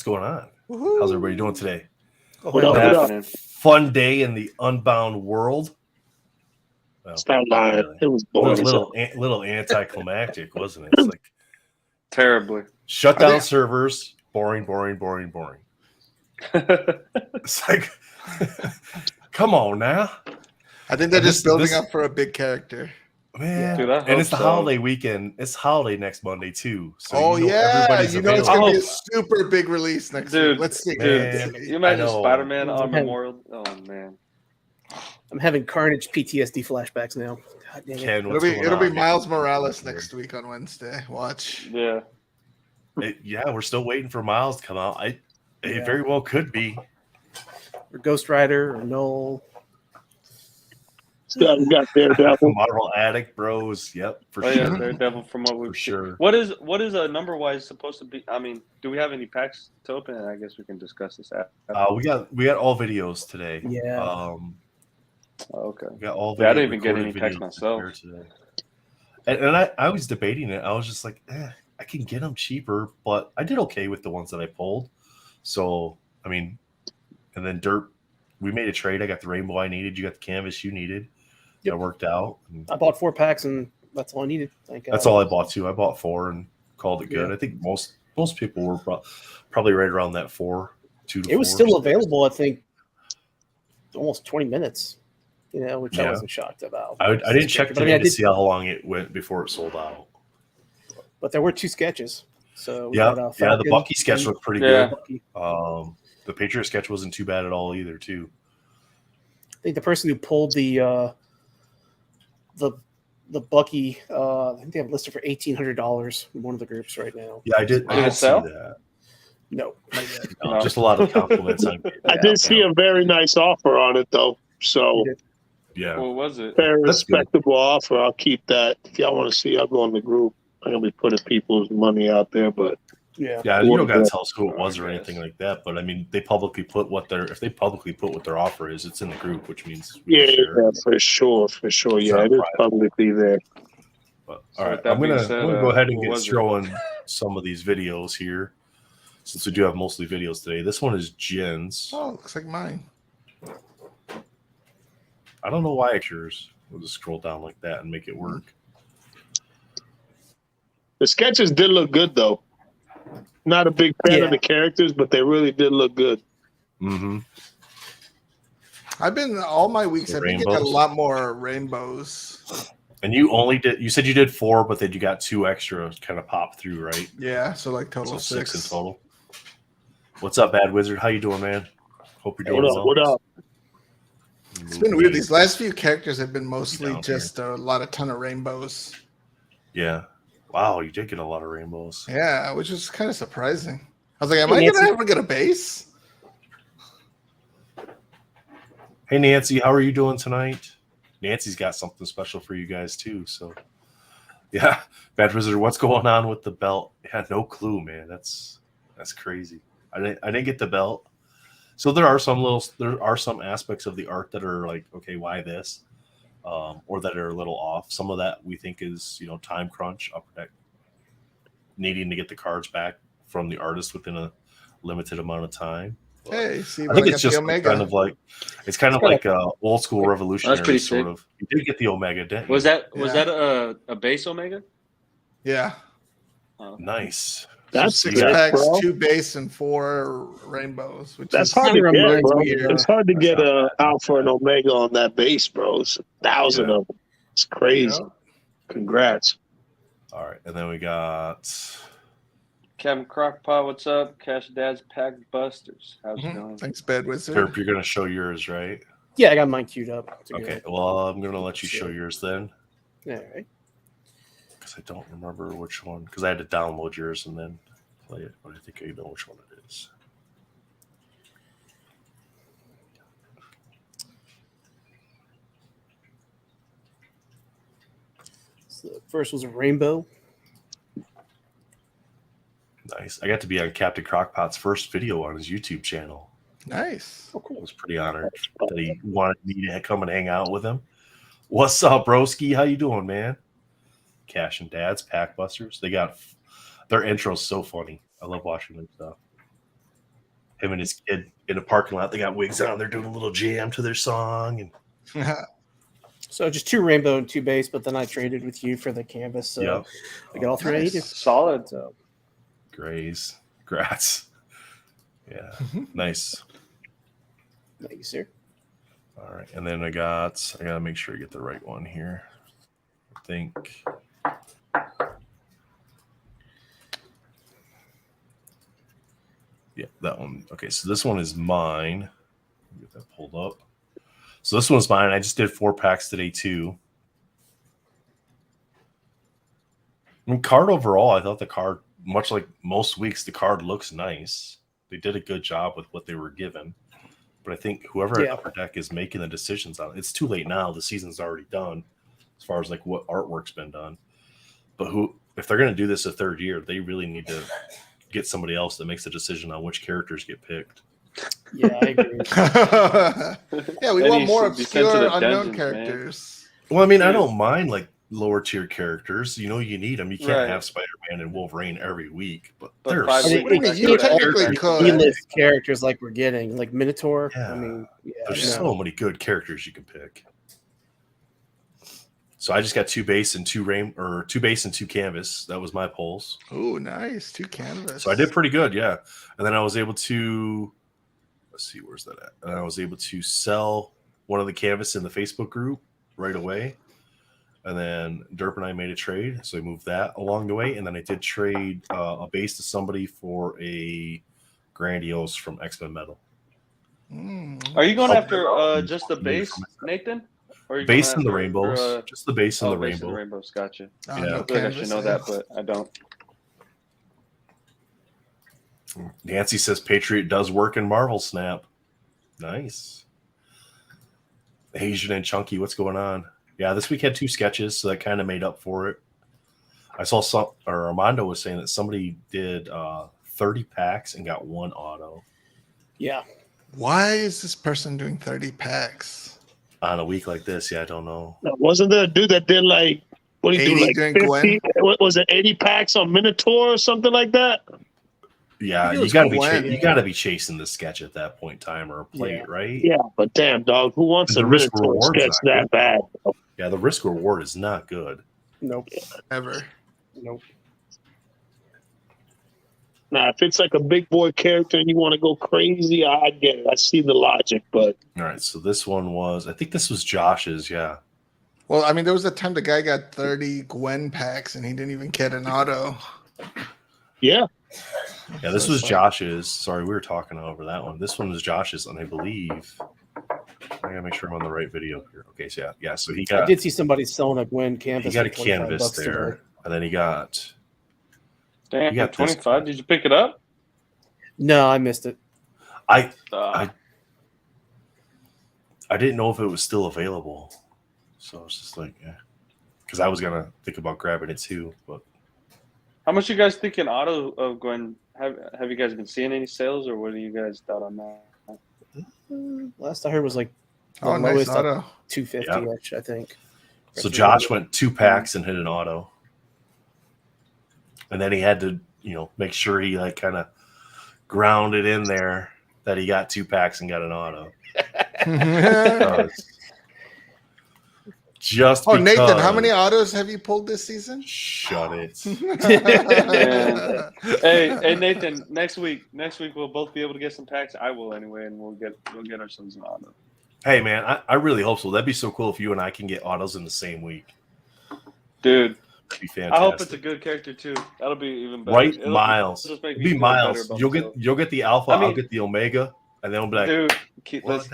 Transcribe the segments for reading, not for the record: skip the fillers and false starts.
what's going on? Woo-hoo. How's everybody doing today? What up? Fun day in the Unbound world. Well, Stop lying. really. It was It was boring. a little anticlimactic, wasn't it? It's like terribly shut down servers. Boring. It's like, come on now. I think they're just building up for a big character. Man, dude, and it's the holiday weekend. It's holiday next Monday too. So everybody's available. it's gonna be a super big release next week. Let's see. Man, you imagine Spider-Man on Memorial? Oh man, I'm having Carnage PTSD flashbacks now. God dang it. Ken, it'll be Miles Morales next week on Wednesday. Watch. Yeah. We're still waiting for Miles to come out. It very well could be. Or Ghost Rider or Null. Still got Daredevil. Marvel Addict Bros. Yep, for sure. Yeah, Daredevil from what we've sure. What is a number wise supposed to be? I mean, do we have any packs to open? I guess we can discuss this after. We got all videos today. Yeah. Okay. We got all. I didn't even get any packs myself today. And I was debating it. I was just like, I can get them cheaper, but I did okay with the ones that I pulled. So I mean, and then Dirt, we made a trade. I got the rainbow I needed. You got the canvas you needed. It worked out. I bought 4 packs, and that's all I needed. That's all I bought too. I bought 4 and called it good. Yeah. I think most people were probably right around that 4, 2 to 4. It was still available. I think almost 20 minutes. Which I wasn't shocked about. I didn't check today to see how long it went before it sold out. But there were 2 sketches. So the Bucky sketch looked pretty good. The Patriot sketch wasn't too bad at all either, too. I think the person who pulled the Bucky, I think they have listed for $1,800 in one of the groups right now. Yeah, I did see that. No, just a lot of compliments. I did see a very nice offer on it, though. So, yeah, what was it? Very respectable offer. I'll keep that. If y'all want to see, I'll go in the group. I'm gonna be putting people's money out there, but you don't gotta tell us who it was or anything like that. But I mean, they publicly put what their offer is. It's in the group, which means for sure. Yeah, it is publicly there. But, all right, I'm gonna go ahead and get throwing some of these videos here, since we do have mostly videos today. This one is Jen's. Oh, looks like mine. I don't know why it's yours. We'll just scroll down like that and make it work. The sketches did look good, though. Not a big fan of the characters, but they really did look good. Mm-hmm. I've been all my weeks. I've been getting a lot more rainbows. And you said you did 4, but then you got 2 extra kind of pop through, right? Yeah, so like total 6 in total. What's up, Bad Wizard? How you doing, man? Hope you're doing well. What up? It's been weird. These last few characters have been mostly just a ton of rainbows. Yeah. Wow, you did get a lot of rainbows. Yeah, which is kind of surprising. I was like, am I going to ever get a base? Hey, Nancy, how are you doing tonight? Nancy's got something special for you guys, too. So, yeah. Bad Wizard, what's going on with the belt? Yeah, no clue, man. That's crazy. I didn't get the belt. So there are some aspects of the art that are like, okay, why this? Or that are a little off. Some of that we think is, time crunch, upper deck, needing to get the cards back from the artist within a limited amount of time. Hey, see, I think it's just kind of like old school revolutionary. That's pretty sort sick. of. You did get the Omega, didn't you? Was that a base Omega? Yeah. Oh. Nice. That's 6 packs, 2 base, and 4 rainbows. That's hard to get, bro. It's hard to get a Alpha and Omega on that base, bro. It's 1,000 of them. It's crazy. Yeah. Congrats. All right, and then we got Kevin Crockpot. What's up? Cash Dad's Pack Busters. How's it going? Thanks, Bad Wizard. Herb, you're gonna show yours, right? Yeah, I got mine queued up. Okay, well, I'm gonna let you show yours then. All right. I don't remember which one because I had to download yours and then play it, but I think I know which one it is. So the first was a rainbow. Nice. I got to be on Captain Crockpot's first video on his YouTube channel. Nice. Oh, cool. I was pretty honored that he wanted me to come and hang out with him. What's up, broski? How you doing, man? Cash and Dad's Pack Busters. They got their intro's so funny. I love watching their stuff. Him and his kid in a parking lot. They got wigs on. They're doing a little jam to their song. And So just 2 rainbow and 2 base, but then I traded with you for the canvas. So yep. I got all 3 I needed. Solid. So Grays. Grats. Yeah. Nice. thank you, sir. All right. And then I got to make sure I get the right one here. I think. Yeah, that one. Okay, so this one is mine. Get that pulled up. So this one's mine. I just did 4 packs today too. I mean, card overall, I thought the card, much like most weeks, the card looks nice. They did a good job with what they were given. But I think whoever at Upper Deck is making the decisions on it, it's too late now. The season's already done as far as like what artwork's been done. But if they're going to do this a 3rd year, they really need to get somebody else that makes the decision on which characters get picked. Yeah, I agree. Yeah, we want more obscure, unknown characters. Man. Well, I mean, I don't mind like lower tier characters. You know, you need them. You can't have Spider-Man and Wolverine every week, but they're you technically could. E-list characters like we're getting, like Minotaur. Yeah. I mean, there's so many good characters you can pick. So I just got 2 base and 2 base and 2 canvas. That was my polls. Oh, nice. 2 canvas. So I did pretty good, yeah. And then I was able to, let's see, where's that at? And I was able to sell one of the canvas in the Facebook group right away. And then Derp and I made a trade, so I moved that along the way. And then I did trade a base to somebody for a Grandiose from X-Men Metal. Are you going after just the base, Nathan? Base in the rainbows. Just the base in the rainbow. The rainbows, gotcha. Oh, yeah, I feel like I should know that, but I don't. Nancy says Patriot does work in Marvel Snap. Nice. Asian and Chunky, what's going on? Yeah, this week had 2 sketches, so that kind of made up for it. I saw Armando was saying that somebody did 30 packs and got 1 auto. Yeah. Why is this person doing 30 packs? On a week like this, yeah, I don't know. Wasn't there a dude that did like, what do you do, like 50? What was it, 80 packs on Minotaur or something like that? Yeah, you gotta be chasing the sketch at that point in time or play it, right? Yeah, but damn, dog, who wants a Minotaur sketch that bad? Yeah, the risk reward is not good. Nope. Ever. Nope. Now, if it's like a big boy character and you want to go crazy, I get it. I see the logic, but all right. So this one was, I think this was Josh's. Yeah. Well, I mean, there was a time the guy got 30 Gwen packs and he didn't even get an auto. Yeah. Yeah, this was Josh's. Sorry, we were talking over that one. This one was Josh's, and I believe I gotta make sure I'm on the right video here. Okay, so yeah. So he got. I did see somebody selling a Gwen canvas. He got a canvas there, and then he got. Damn, you got 25. Did you pick it up? No, I missed it. I didn't know if it was still available, so it's just like, yeah, because I was gonna think about grabbing it too. But how much you guys thinking auto of Gwen? Have you guys been seeing any sales, or what do you guys thought on that? Last I heard was like nice auto. 250-ish, I think. So Josh went 2 packs and hit an auto. And then he had to, make sure he like kind of grounded in there that he got 2 packs and got an auto. Just because. Nathan, how many autos have you pulled this season? Shut it. Hey, Nathan. Next week we'll both be able to get some packs. I will anyway, and we'll get ourselves an auto. Hey man, I really hope so. That'd be so cool if you and I can get autos in the same week, dude. That'd be fantastic. I hope it's a good character too. That'll be even better. Right, Miles. It'll be Miles. You'll get the Alpha. I'll get the Omega, and then we'll be like, dude, let's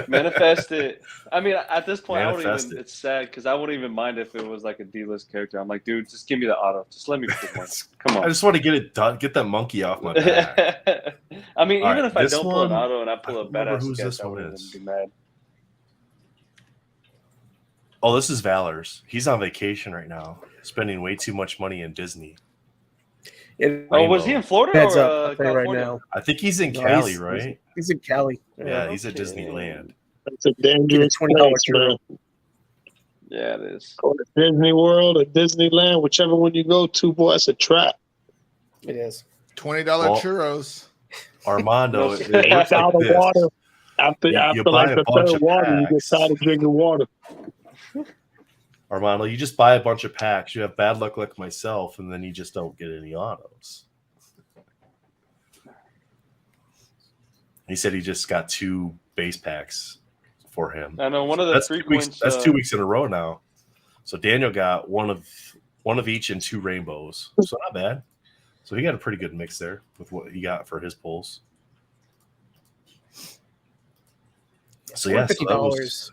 manifest it. I mean, at this point, it's sad because I wouldn't even mind if it was like a D-list character. I'm like, dude, just give me the auto. Just let me pick one. Come on. I just want to get it done. Get that monkey off my back. I mean, even if I don't pull an auto and I pull a badass sketch, I wouldn't be mad. Oh, this is Valor's. He's on vacation right now, spending way too much money in Disney. Was he in Florida or California? Right now. I think he's in Cali, right? He's in Cali. Yeah, he's at Disneyland. That's a dangerous $20 place, man. Yeah, it is. Go to Disney World or Disneyland, whichever one you go to, boy, that's a trap. It is. $20 churros. Armando, it It's works out like of this. water. After buy like a the bunch third of water, you get packs. tired of drinking water. Armando, you just buy a bunch of packs. You have bad luck like myself, and then you just don't get any autos. He said he just got 2 base packs for him. I know one of the That's frequent. That's 2 weeks in a row now. So Daniel got one of each and 2 rainbows. So not bad. So he got a pretty good mix there with what he got for his pulls. So yeah, $50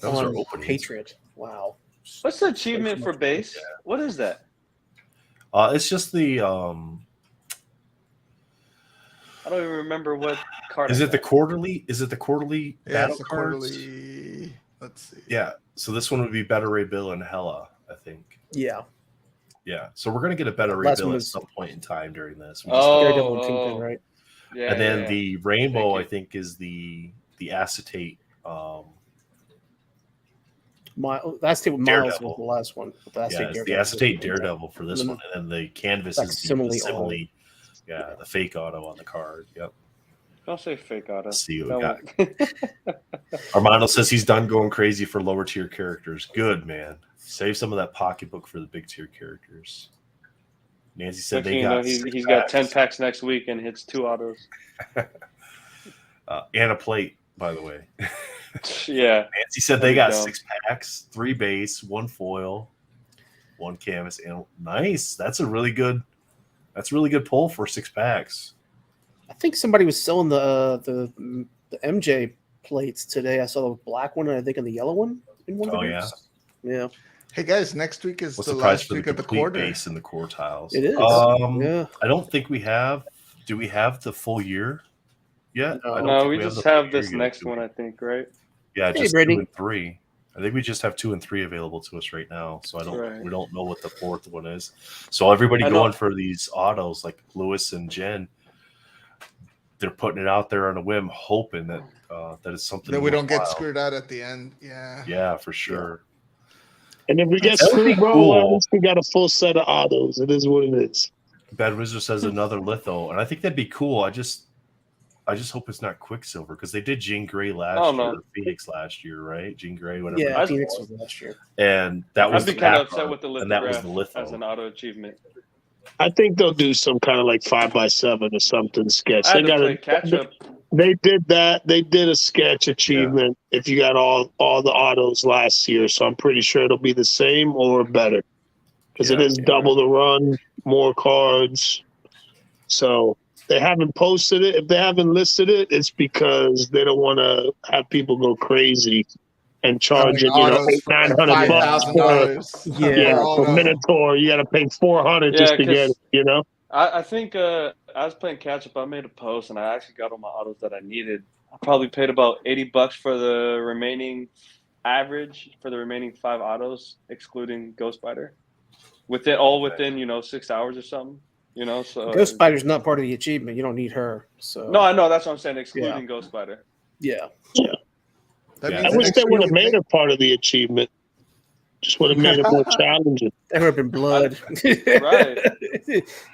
that was our on opening. Patriot. Wow. What's the achievement for base? What is that? It's just the I don't even remember what card. Is it the quarterly? Is it the quarterly Yeah, battle it's a cards? quarterly. Let's see. Yeah. So this one would be Better Ray Bill and Hella, I think. Yeah. Yeah. So we're gonna get a Better Ray Last Bill one at was- some point in time during this. Daredevil and Kingpin, right? Yeah. And then yeah. the rainbow, Thank I think, is the acetate. Acetate with Miles Daredevil. was the last one. Yeah, it's the acetate Daredevil for this And one, and then the canvas like is the simile simile. Yeah, the fake auto on the card. Yep. Don't say fake auto. Let's see what we got. Armando says he's done going crazy for lower tier characters. Good, man. Save some of that pocketbook for the big tier characters. Nancy said they got. He's got 10 packs next week and hits 2 autos. And a plate, by the way. Yeah. Nancy said they got 6 packs, 3 base, 1 foil, 1 canvas, and nice. That's a really good pull for 6 packs. I think somebody was selling the MJ plates today. I saw the black one and I think in the yellow one in one of the groups. Yeah. Hey guys, next week is What's the the price last for week the of the complete quarter. base and the quartiles? It is. Yeah. I don't think we have. Do we have the full year yet? No. I don't No, think we the just full have year this yet, next do we? one, I think, right? Yeah, Hey, just Brittany. 2 and 3. I think we just have 2 and 3 available to us right now, so Right. we don't know what the 4th one is. So everybody I know. going for these autos like Lewis and Jen, they're putting it out there on a whim, hoping that that is something Then we don't get worthwhile. screwed out at the end. Yeah. Yeah, for sure. And if we get That would be screwed, bro, cool. well, at least we got a full set of autos. It is what it is. Bad Wizard says another litho, and I think that'd be cool. I just hope it's not Quicksilver because they did Jean Grey last Oh, year, no. or Phoenix last year, right? Jean Grey, whatever. Yeah, it Phoenix was. was last year. And that was I'd be the kind of pack upset art, with the and that was lithograph the litho. as an auto achievement. I think they'll do some kind of like 5x7 or something sketch. I had They to got play catch up. They did that. They did a sketch achievement if you got all the autos last year. So I'm pretty sure it'll be the same or better because it Yeah, is double the run, more cards. So they haven't posted it. If they haven't listed it, it's because they don't want to have people go crazy and charging, Autos for like $900 $5,000. for Minotaur. You got to pay $400 Yeah, just to get it. I think I was playing catch up. I made a post and I actually got all my autos that I needed. I probably paid about $80 for the remaining average for the remaining 5 autos, excluding Ghost Spider. Within 6 hours or something. So Ghost Spider's not part of the achievement. You don't need her. So No, I know that's what I'm saying, excluding Ghost Spider. yeah. That Yeah. means I wish they next would have week- made her part of the achievement. Just would have made it more challenging. There would have been blood. Right.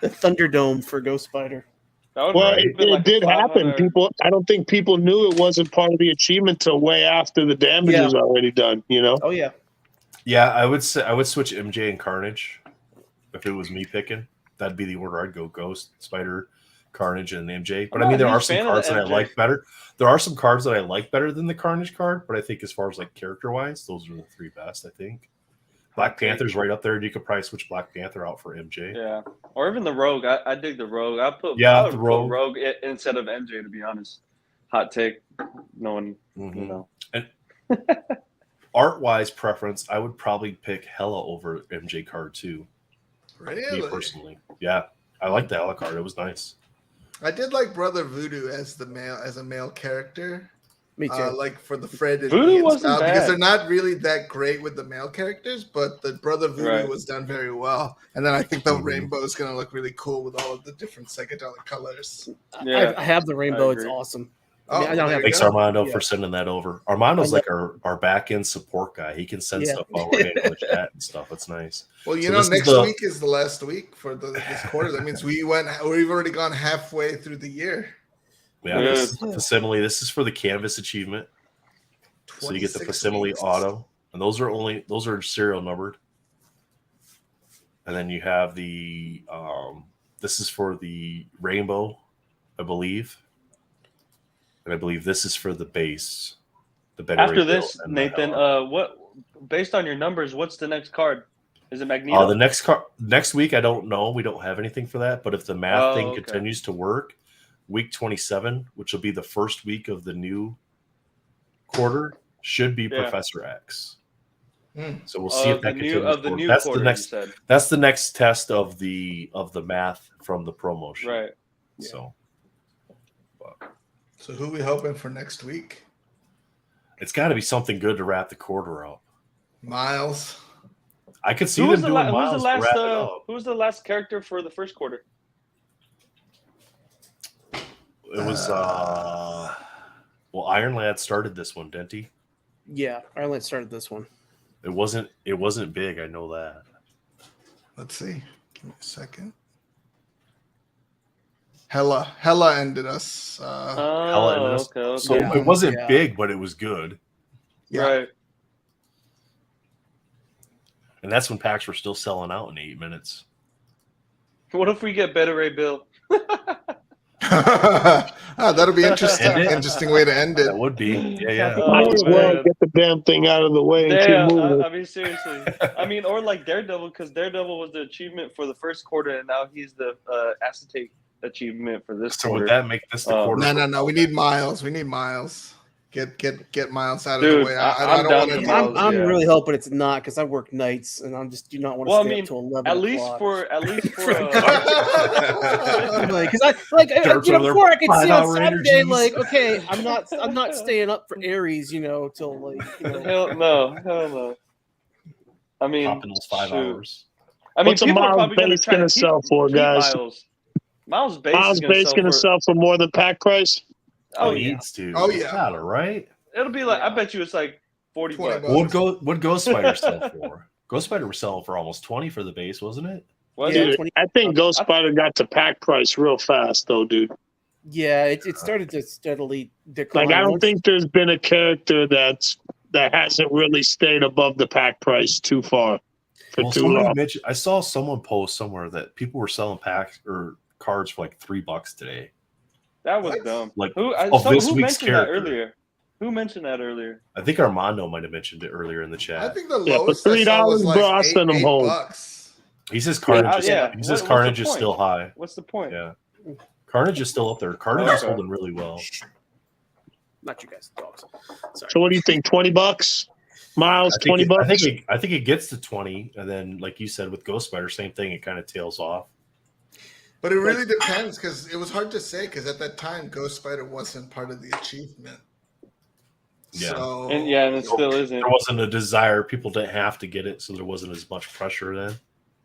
The Thunderdome for Ghost Spider. That would Well, have it been like did happen. 500 I don't think people knew it wasn't part of the achievement till way after the damage Yeah. was already done. Oh yeah. Yeah, I would switch MJ and Carnage if it was me picking. That'd be the order I'd go: Ghost, Spider, Carnage, and MJ. But I'm I mean, not a there are huge some fan of cards the that I MJ. like better. There are some cards that I like better than the Carnage card, but I think as far as like character wise, those are the 3 best. I think Black Panther's right up there. You could probably switch Black Panther out for MJ. Yeah, or even the Rogue. I dig the Rogue. I would the put Rogue. Rogue instead of MJ. To be honest, hot take. No one, Mhm. And art wise preference, I would probably pick Hella over MJ card too. Me Really? personally, yeah, I like the Hella card. It was nice. I did like Brother Voodoo as a male character. Me too. Like for the Fred and Voodoo Ian wasn't style, bad. because they're not really that great with the male characters, but the Brother Voodoo Right. was done very well. And then I think the Mhm. rainbow is going to look really cool with all of the different psychedelic colors. Yeah, I have the rainbow. It's agree. awesome. Oh, I don't there have you Thanks, go. Armando, Yeah. for sending that over. Armando's like our back end support guy. He can send Yeah. stuff while we're in the chat and stuff. It's nice. Well, So this is next the- week is the last week for this quarter. That means we've already gone halfway through the year. Yeah, this is the facsimile. This is for the canvas achievement. So you get the facsimile auto, and those are serial numbered. And then you have the this is for the rainbow, I believe. And I believe this is for the base. The After this, Nathan, what based on your numbers, what's the next card? Is it Magneto? The next week, I don't know. We don't have anything for that. But if the math thing continues to work, week 27, which will be the first week of the new quarter, should be Professor X. So we'll see if that continues. That's quarter, the next. That's the next test of the math from the promotion. Right. So. So who are we hoping for next week? It's got to be something good to wrap the quarter up. Miles. I could see them doing Miles to wrap it up. Who was the last character for the first quarter? It was Iron Lad started this one, didn't he? Yeah, Iron Lad started this one. It wasn't big, I know that. Let's see. Give me a second. Hella ended us. Hella ended us. Okay. So it wasn't big, but it was good. Yeah. Right. And that's when packs were still selling out in 8 minutes. What if we get Better Ray Bill? That'll be interesting. Interesting way to end it. That would be. Yeah. Might as well get the damn thing out of the way and keep moving. I mean, seriously. I mean, or like Daredevil, because Daredevil was the achievement for the first quarter, and now he's the acetate achievement for this quarter. Would that make this the quarter? No. We need Miles. Get Miles out of the way. I don't want to. I'm really hoping it's not, because I work nights and I just do not want to stay up till 11. At least for because before I could see on Saturday, like, okay, I'm not staying up for Aries, till like. Hell no. I mean, popping those 5 hours. I mean, what's a Miles base going to sell for, guys? Miles base going to sell for more than pack price. Oh, he needs to. Oh, yeah. Got it, right? It'll be like, I bet you it's like $40. What Ghost Spider sell for? Ghost Spider was selling for almost 20 for the base, wasn't it? Dude, I think Ghost Spider got to pack price real fast, though, dude. Yeah, it started to steadily decline. Like, I don't think there's been a character that hasn't really stayed above the pack price too far for too long. I saw someone post somewhere that people were selling packs or cards for like $3 today. That was dumb. Like, who mentioned that earlier? Who mentioned that earlier? I think Armando might have mentioned it earlier in the chat. I think the lowest for $3, like bro, I send them home. He says Carnage. He says Carnage is still high. What's the point? Yeah, Carnage is still up there. Carnage is holding really well. Not you guys, dogs. Sorry. So what do you think? $20, Miles? $20? I think it gets to 20, and then like you said with Ghost Spider, same thing. It kind of tails off. But it really depends, because it was hard to say, because at that time Ghost Spider wasn't part of the achievement. Yeah. So, and it still isn't. There wasn't a desire. People didn't have to get it, so there wasn't as much pressure then.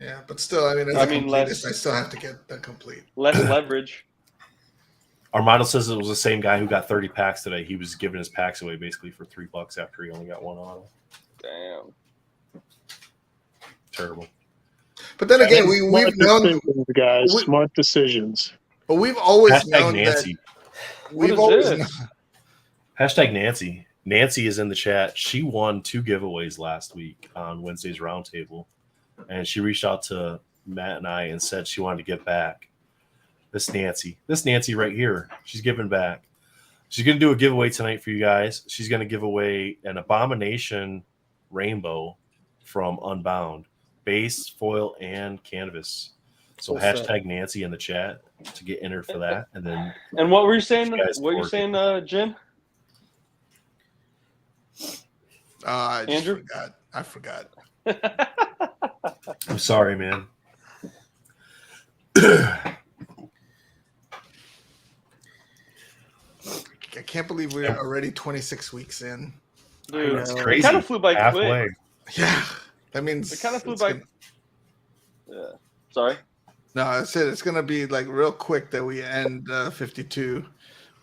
Yeah, but still, I mean, I still have to get the complete. Less leverage. Armando says it was the same guy who got 30 packs today. He was giving his packs away basically for $3 after he only got one auto. Damn. Terrible. But then again, we've known, guys, smart decisions. But we've always Hashtag known Nancy. that we've always known. Hashtag Nancy. Nancy is in the chat. She won 2 giveaways last week on Wednesday's roundtable, and she reached out to Matt and I and said she wanted to give back. This Nancy right here, she's giving back. She's going to do a giveaway tonight for you guys. She's going to give away an Abomination Rainbow from Unbound. Base, foil, and canvas. So hashtag Nancy in the chat to get entered for that. And what were you saying? Jim? Andrew? I forgot. I'm sorry, man. I can't believe we're already 26 weeks in. Dude, that's crazy. It kind of flew by halfway. quick. Yeah. That means it kind of flew by. Yeah. Sorry. No, I said it's gonna be like real quick that we end 52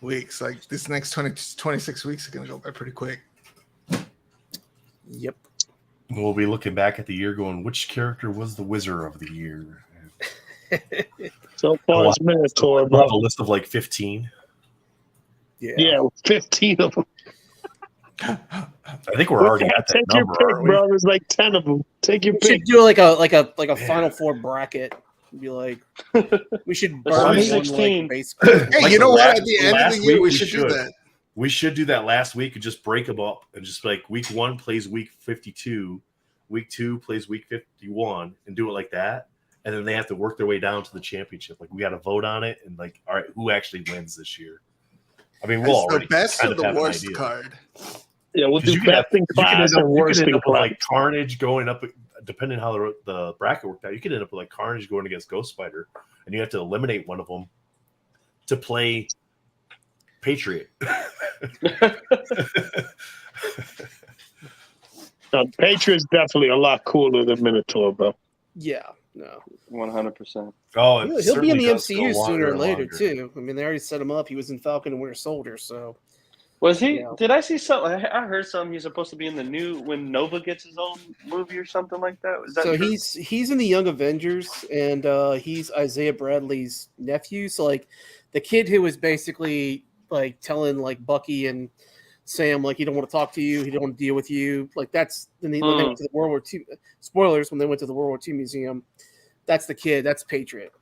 weeks. Like this next 26 weeks are gonna go by pretty quick. Yep. We'll be looking back at the year, going, which character was the Wizard of the Year? So far, it's Minotaur, we'll have a list of like 15. Yeah, 15 of them. I think we're already at that Take your number, pick, aren't we? bro. There's like 10 of them. Take your We pick. should do like a Final Four bracket. Be like, we should There's burn only one 16. like basically. Hey, Like you know the what? last- At the the end of last the year, week we we should do should. that. We should do that last week and just break them up and just like week 1 plays week 52, week 2 plays week 51, and do it like that. And then they have to work their way down to the championship. Like we got to vote on it and like, all right, who actually wins this year? I mean, we'll It's already the best kind or of the have an worst idea. card. Yeah, we'll 'Cause do best in class and worst in with class. like Carnage going up, depending how the bracket worked out. You could end up with like Carnage going against Ghost Spider, and you have to eliminate one of them to play Patriot. Patriot's definitely a lot cooler than Minotaur, bro. Yeah, no. 100%. Oh, it He'll be in certainly the does go MCU sooner longer or and later longer. too. I mean, they already set him up. He was in Falcon and Winter Soldier, so Was he? Yeah. Did I see something? I heard something. He's supposed to be in the new when Nova gets his own movie or something like that. Is that so true? he's in the Young Avengers, and he's Isaiah Bradley's nephew. So like the kid who was basically like telling like Bucky and Sam like he don't want to talk to you, he don't want to deal with you. Like that's when they went to the World War II. Spoilers when they went to the World War II museum. That's the kid. That's Patriot.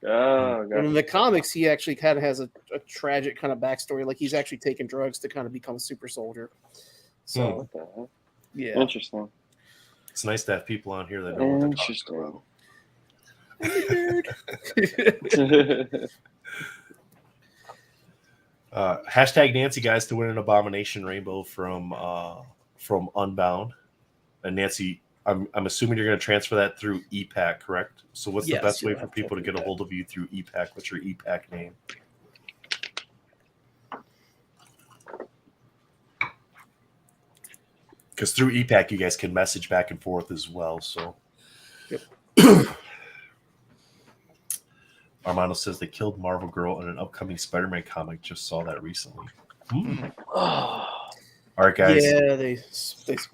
Oh, And in the comics, he actually kind of has a tragic kind of backstory. Like he's actually taking drugs to kind of become a super soldier. So what the heck? yeah, Interesting. It's nice to have people on here that know what they're talking about. Hashtag Nancy guys to win an Abomination Rainbow from Unbound. And Nancy, I'm assuming you're going to transfer that through EPAC, correct? So what's the Yes, best way yeah, for people to get a hold of you through EPAC? What's your EPAC name? Because through EPAC, you guys can message back and forth as well. So, Yep. Armando says they killed Marvel Girl in an upcoming Spider-Man comic. Just saw that recently. All right, guys. yeah, they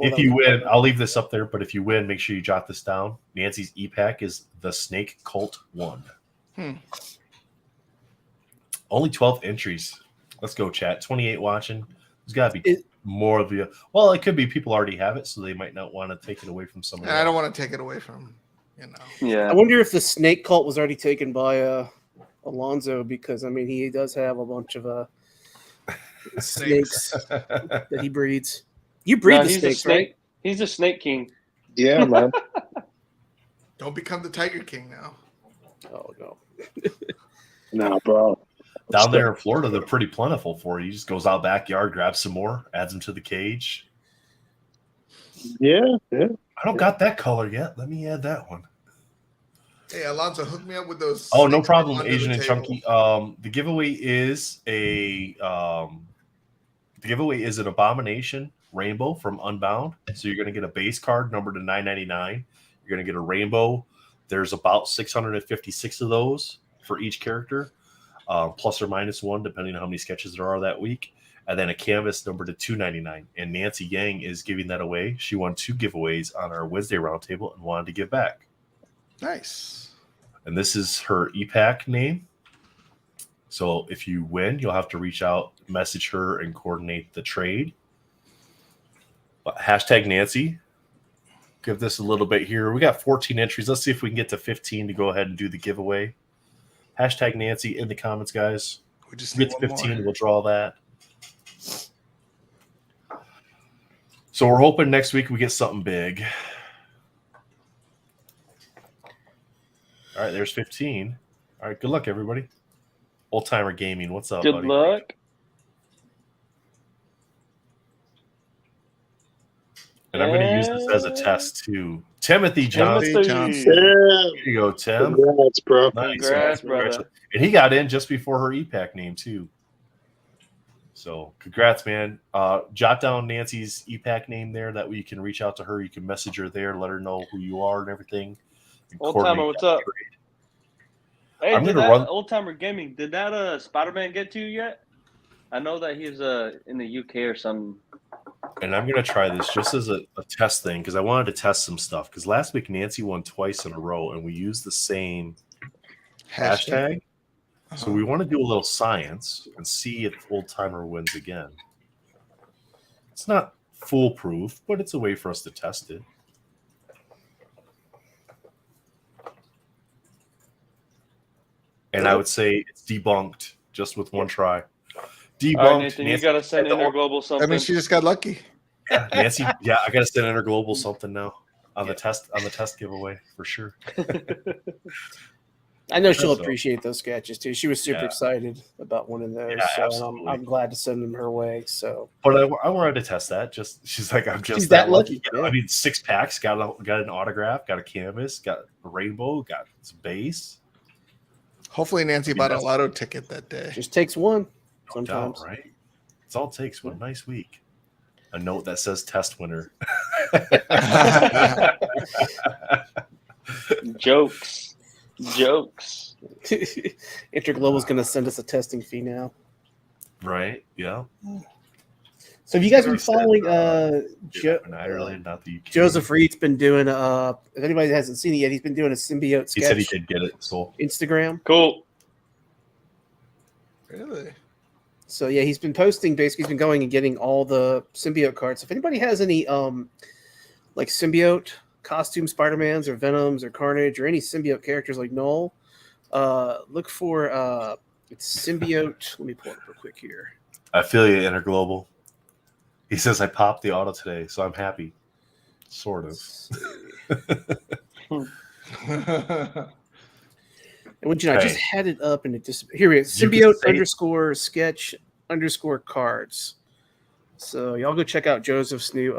If you win, I'll leave this up there. But if you win, make sure you jot this down. Nancy's EPAC is the Snake Cult 1. Only 12 entries. Let's go, chat. 28 watching. There's got to be more of you. Well, it could be people already have it, so they might not want to take it away from someone else. I don't want to take it away from, Yeah. I wonder if the Snake Cult was already taken by Alonzo, because I mean he does have a bunch of snakes that he breeds. You breed the he's snakes, a snake. right? He's a snake king. Yeah, man. Don't become the Tiger King now. Oh no. Nah, bro. Down there in Florida, they're pretty plentiful for you. He just goes out backyard, grabs some more, adds them to the cage. Yeah. I don't got that color yet. Let me add that one. Hey, Alonzo, hook me up with those. Oh, no snakes problem, under the Asian and table. Chunky. The giveaway is an Abomination Rainbow from Unbound. So you're going to get a base card numbered to $9.99. You're going to get a rainbow. There's about 656 of those for each character, plus or minus one, depending on how many sketches there are that week. And then a canvas numbered to $2.99. And Nancy Yang is giving that away. She won 2 giveaways on our Wednesday roundtable and wanted to give back. Nice. And this is her EPAC name. So if you win, you'll have to reach out, message her, and coordinate the trade. But hashtag Nancy. Give this a little bit here. We got 14 entries. Let's see if we can get to 15 to go ahead and do the giveaway. Hashtag Nancy in the comments, guys. We just Get to 15, we'll draw that. So we're hoping next week we get something big. All right, there's 15. All right, good luck, everybody. Old Timer Gaming, what's up, Good buddy? luck. And I'm going to use this as a test, too. Timothy Johnson. Timothy Johnson. Yeah. Here you go, Tim. Congrats, bro. Nice. Congrats, brother. And he got in just before her EPAC name, too. So, congrats, man. Jot down Nancy's EPAC name there. That way you can reach out to her. You can message her there, let her know who you are and everything. And Old Timer, what's up? Hey, I'm did gonna that run- Old Timer Gaming, did that Spider-Man get to you yet? I know that he's in the UK or something. And I'm going to try this just as a test thing because I wanted to test some stuff. Because last week Nancy won twice in a row and we used the same hashtag. So we want to do a little science and see if Old Timer wins again. It's not foolproof, but it's a way for us to test it. And I would say it's debunked just with one try. Debunked. All right, Nathan, you Nancy, got to send Interglobal something. I mean, she just got lucky. Nancy, yeah, I got to send Interglobal something now on the test giveaway for sure. I know she'll So- appreciate those sketches too. She was super Yeah. excited about winning those. Yeah, so and absolutely. I'm glad to send them her way. So But I wanted to test that. Just she's like, I'm just She's that lucky. Yeah, Yeah. I mean, 6 packs, got an autograph, got a canvas, got a rainbow, got some base. Hopefully, Nancy bought a lotto ticket that day. just takes one No doubt, sometimes. right? It's all it takes. What a nice week. A note that says test winner. Jokes. Interglobal's going to send us a testing fee now. Right? Yeah. So have you guys been Already said, following In Ireland, not the UK. Joseph Reed's been doing if anybody hasn't seen it yet, he's been doing a symbiote sketch He said he did get it. So Instagram. Cool. Really? So yeah, he's been posting. Basically, he's been going and getting all the symbiote cards. If anybody has any like symbiote costume Spider-Mans or Venoms or Carnage or any symbiote characters like Null, look for it's symbiote. Let me pull it up real quick here. I feel you, Interglobal. He says I popped the auto today, so I'm happy. Sort of. And when you know, I just Okay. had it up and it just here it is. You can Symbiote say- underscore sketch underscore cards. So y'all go check out Joseph's new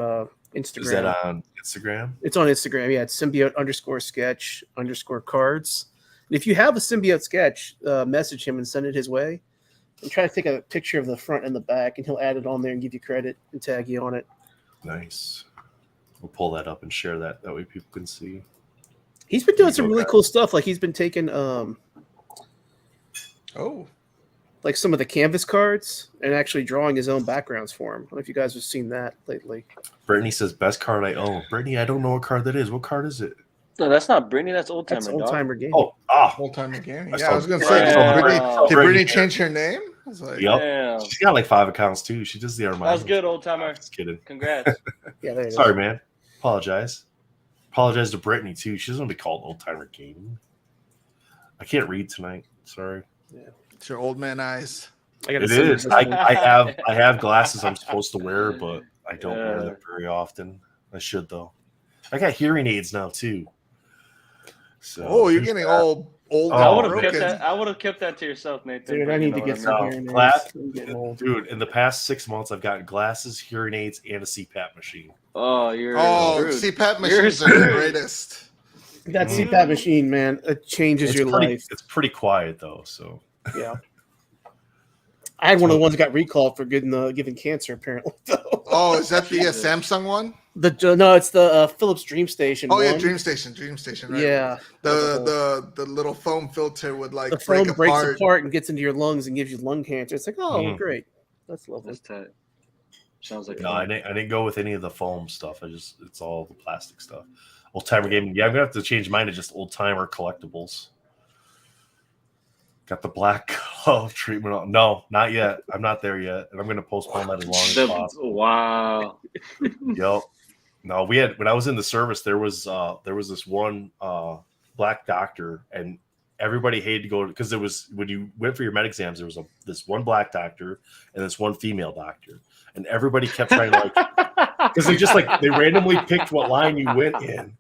Instagram. Is that on Instagram? It's on Instagram. Yeah, it's symbiote underscore sketch underscore cards. And if you have a symbiote sketch, message him and send it his way. And try to take a picture of the front and the back, and he'll add it on there and give you credit and tag you on it. Nice. We'll pull that up and share that. That way people can see. He's been doing some Okay. really cool stuff. Like he's been taking Oh, like some of the canvas cards and actually drawing his own backgrounds for him. I don't know if you guys have seen that lately. Brittany says, best card I own. Brittany, I don't know what card that is. What card is it? No, that's not Brittany. That's Old Timer. That's old timer game. Oh, whole time again. That's Yeah, I was gonna all- say, Yeah. did Brittany, Oh, did Brittany. Brittany change her name? I was like, Yep. Damn. She's got like 5 accounts too. She does the Armando. That was good, Old Timer. Just kidding. Congrats. Yeah, there it is. Sorry, man. Apologize. Apologize to Brittany too. She doesn't want to be called Old Timer Gaming. I can't read tonight. Sorry. it's your old man eyes. I gotta It send is. this I, one. I have glasses I'm supposed to wear, but I don't wear Yeah. them very often. I should though. I got hearing aids now too. So Oh, you're there's getting that. all old Oh, and I would have broken. kept that. I would have kept that to yourself, Nathan. Dude, but I you need know to what get I some mean. No, hearing class- aids. I'm getting old. Dude, in the past 6 months, I've gotten glasses, hearing aids, and a CPAP machine. Oh, you're Oh, screwed. CPAP You're machines are the screwed. greatest. That CPAP machine, man, it changes It's your pretty, life. it's pretty quiet though. So Yeah. I had one of the ones that got recalled for giving cancer, apparently. Though. Oh, is that the Jesus. Samsung one? No, it's the Philips Dream Station. Oh yeah, one. Dream Station, right? Yeah, The little foam filter would like the foam break breaks apart. apart and gets into your lungs and gives you lung cancer. It's like, oh, Mhm. great, that's lovely. That's tight. Sounds like no, I didn't go with any of the foam stuff. It's all the plastic stuff. Old timer gaming. Yeah, I'm gonna have to change mine to just old timer collectibles. Got the black glove treatment on. No, not yet. I'm not there yet, and I'm gonna postpone that as long as possible. Wow. Yep. No, we had when I was in the service, there was this one black doctor, and everybody hated to go because there was when you went for your med exams, there was this one black doctor and this one female doctor, and everybody kept trying to like because they randomly picked what line you went in.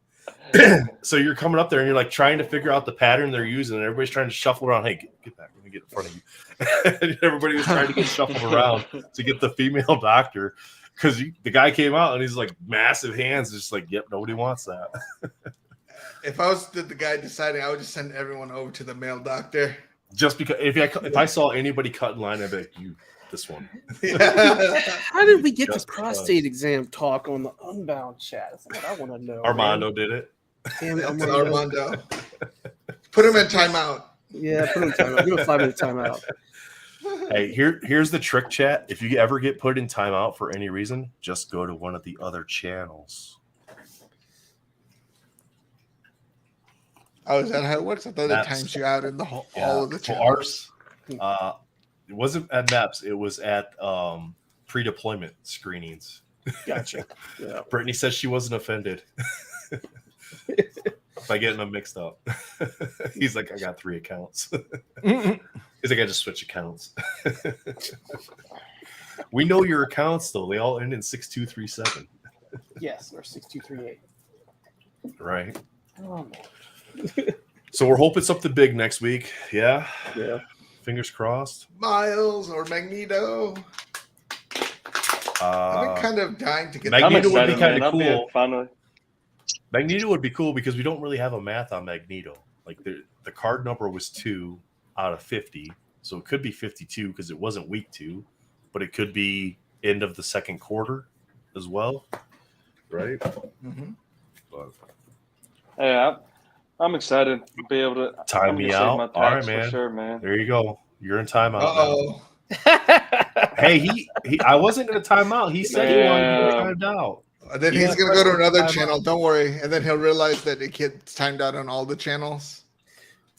So you're coming up there and you're like trying to figure out the pattern they're using, and everybody's trying to shuffle around. Hey, get back, let me get in front of you. And everybody was trying to get shuffled around to get the female doctor because the guy came out and he's like massive hands, just like, yep, nobody wants that. If I was the guy deciding, I would just send everyone over to the male doctor. Just because if I saw anybody cut in line, I'd be like, this one. Yeah. How did we get Just to prostate exam talk on the Unbound chat? That's what I want to know. Armando did it. Damn it, That's Armando. Armando. Put him in timeout. Yeah, put him in timeout. Give him a 5-minute timeout. Hey, here's the trick, chat. If you ever get put in timeout for any reason, just go to one of the other channels. Oh, is that how it works? I thought it That's- times you out in the all Yeah. of the So channels. It wasn't at MEPS. It was at pre-deployment screenings. Gotcha. Yeah. Brittany says she wasn't offended by getting them mixed up. He's like, I got 3 accounts. He's like, I just switch accounts. We know your accounts though. They all end in 6237. Yes, or 6238. Right. Oh, So we're hoping something big next week. Yeah. yeah. Fingers crossed. Miles or Magneto. I've been kind of dying to get. Magneto would be excited, kind of man. cool. Finally. Magneto would be cool because we don't really have a math on Magneto. Like the card number was 2 out of 50, so it could be 52 because it wasn't week 2, but it could be end of the second quarter as well, right? Mm-hmm. But Yeah, I'm excited to be able to time I'm me gonna save out. my All right, tax man. For sure, man. There you go. You're in timeout. Uh-oh. Hey, he I wasn't going to time out. He said he wanted to get timed out. Then You he's got going to go to pressed another time channel. out. Don't worry. And then he'll realize that it gets timed out on all the channels.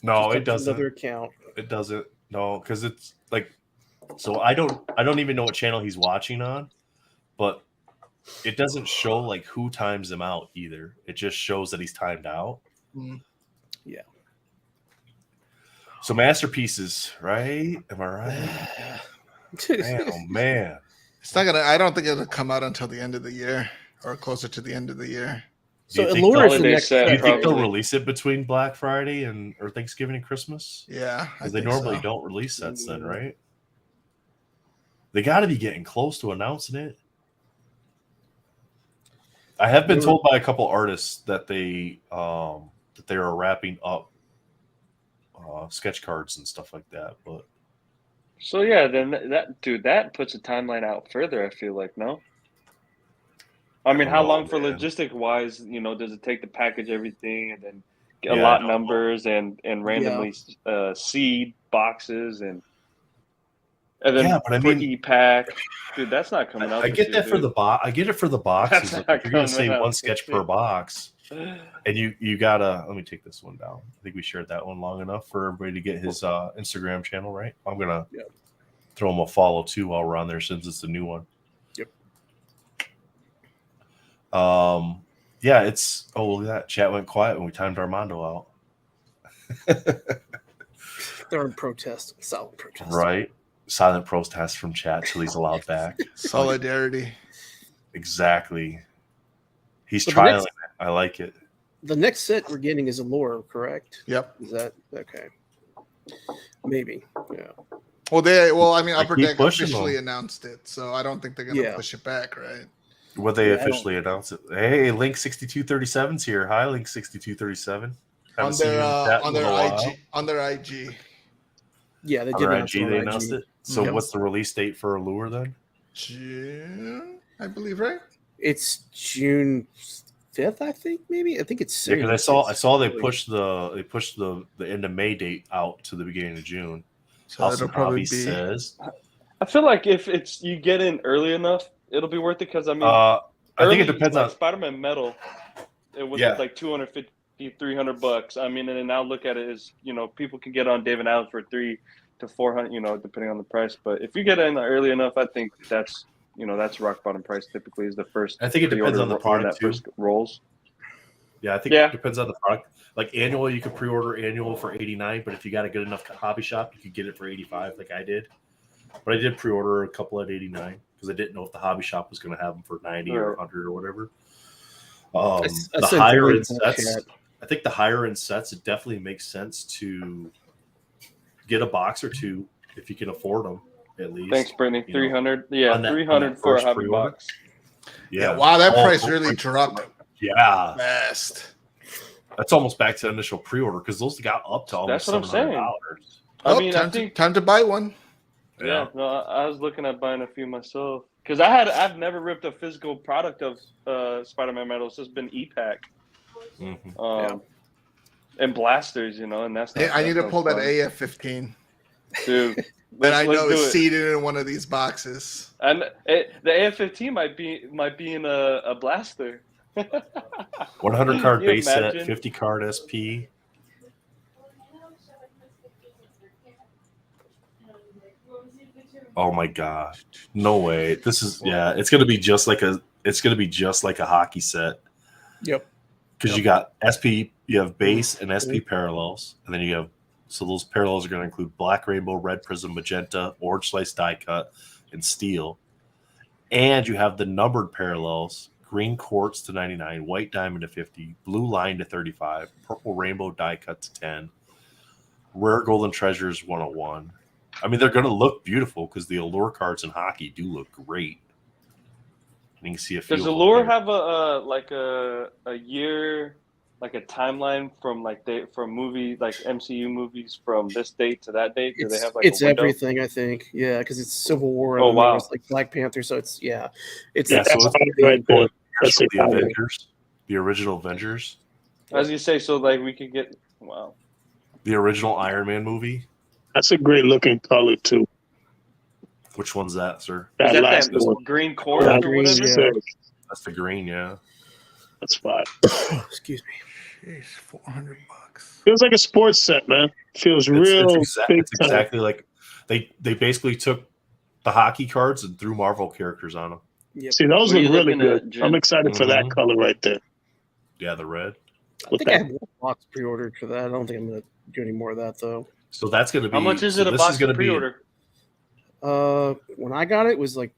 No, Just it doesn't. Another account. It doesn't. No, because it's like, so I don't even know what channel he's watching on, but it doesn't show like who times him out either. It just shows that he's timed out. Mm. Yeah. So masterpieces, right? Am I right? Man, oh man. It's not gonna. I don't think it'll come out until the end of the year or closer to the end of the year. Do So you think Allure is the holiday next set, Do you think they'll probably. release it between Black Friday or Thanksgiving and Christmas? Yeah, Because they normally don't release sets then, right? They got to be getting close to announcing it. I have been told by a couple artists that they are wrapping up sketch cards and stuff like that. But So yeah, then that puts a timeline out further. I feel like no. I mean, I how don't know, long for man. logistic wise? Does it take to package everything and then Yeah, I lot don't know. numbers and randomly seed boxes and then Yeah, but I for mean- e-pack, dude, that's not coming out. I this get year, that for dude. the box. I get it for the boxes. That's Like, not if you're going to say coming out one this sketch year. per box, and you gotta let me take this one down. I think we shared that one long enough for everybody to get his Instagram channel right. I'm gonna throw him a follow too while we're on there since it's a new one. Yep. Yeah, it's look at that. Chat went quiet when we timed Armando out. They're in protest, silent protest. Right. Silent protest from chat till he's allowed back. Solidarity. Exactly. He's But the trialing next- it. I like it. The next set we're getting is Allure, correct? Yep. Is that okay? Maybe. Yeah. Well, I mean, I Upper keep Deck pushing officially them. announced it, so I don't think they're gonna Yeah. push it back, right? Would they Yeah, I don't- officially announce it? Hey, Link 6237's here. Hi, Link 6237. On their IG. Yeah, they On did their announce IG, it on they IG. announced it. So Yep. what's the release date for Allure then? June, I believe, right? It's June 5th, I think. Maybe I think it's Yeah, soon. because I saw they It's pushed the end of May date out to the beginning of June. So House it'll and probably Hobby be. says. I feel like if it's you get in early enough, it'll be worth it. Because I mean, I think it early, depends like on. Spider-Man Metal. It was Yeah. like $250, $300. I mean, and then now look at it as people can get on David Allen for $300 to $400, depending on the price. But if you get in early enough, I think that's rock bottom price. Typically, is the first. I think it depends pre-order on the when product that too. first rolls. Yeah, I think it depends on the product. Like annual, you could pre-order annual for $89, but if you got a good enough hobby shop, you could get it for $85, like I did. But I did pre-order a couple at $89 because I didn't know if the hobby shop was going to have them for $90 or $100 or whatever. I The sent higher the end link in the sets, chat. I think the higher end sets, it definitely makes sense to get a box or two if you can afford them at least. Thanks, Brittany. you know, 300. Yeah, on that 300 for a first hobby pre-order. box. Yeah. Wow, that Oh, price those really prices dropped Yeah, fast. that's almost back to initial pre-order because those got up to almost That's what I'm saying. $700. I mean, I time, think time to buy one. Yeah, no, I was looking at buying a few myself because I've never ripped a physical product of Spider-Man Metal. It's just been e-pack, Mhm. and blasters, and that's. Hey, I need to that's pull that fun. AF-15. Dude. That I let's know do is it. seated in one of these boxes. And the AF-15 might be in a blaster. 100 card Can you base set, imagine? 50 card SP. Oh my god. No way. This is it's gonna be just like a hockey set. Yep. Because you got SP, you have base and SP parallels, and then you have those parallels are gonna include black rainbow, red prism, magenta, orange slice die cut, and steel. And you have the numbered parallels, green quartz to 99, white diamond to 50, blue line to 35, purple rainbow die cut to 10, rare golden treasures 101. I mean, they're going to look beautiful because the Allure cards in hockey do look great. And you can see a few. Does Allure have a year, like a timeline from movie like MCU movies from this date to that date? Do they have it's everything? I think because it's Civil War. Oh wow, it's like Black Panther. So it's that's right there. That's the Avengers, the original Avengers. As you say, so like we could get the original Iron Man movie. That's a great looking color too. Which one's that, sir? That last one. Green core or whatever? Yeah. That's the green, yeah. That's fine. Excuse me. Jeez, $400. Feels like a sports set, man. Feels real. It's exactly like they basically took the hockey cards and threw Marvel characters on them. Yep. See, those look really good. I'm excited for that color right there. Yeah, the red. I think I have one box pre-ordered for that. I don't think I'm going to do any more of that though. So that's going to be. How much is it a box pre-order? When I got it was like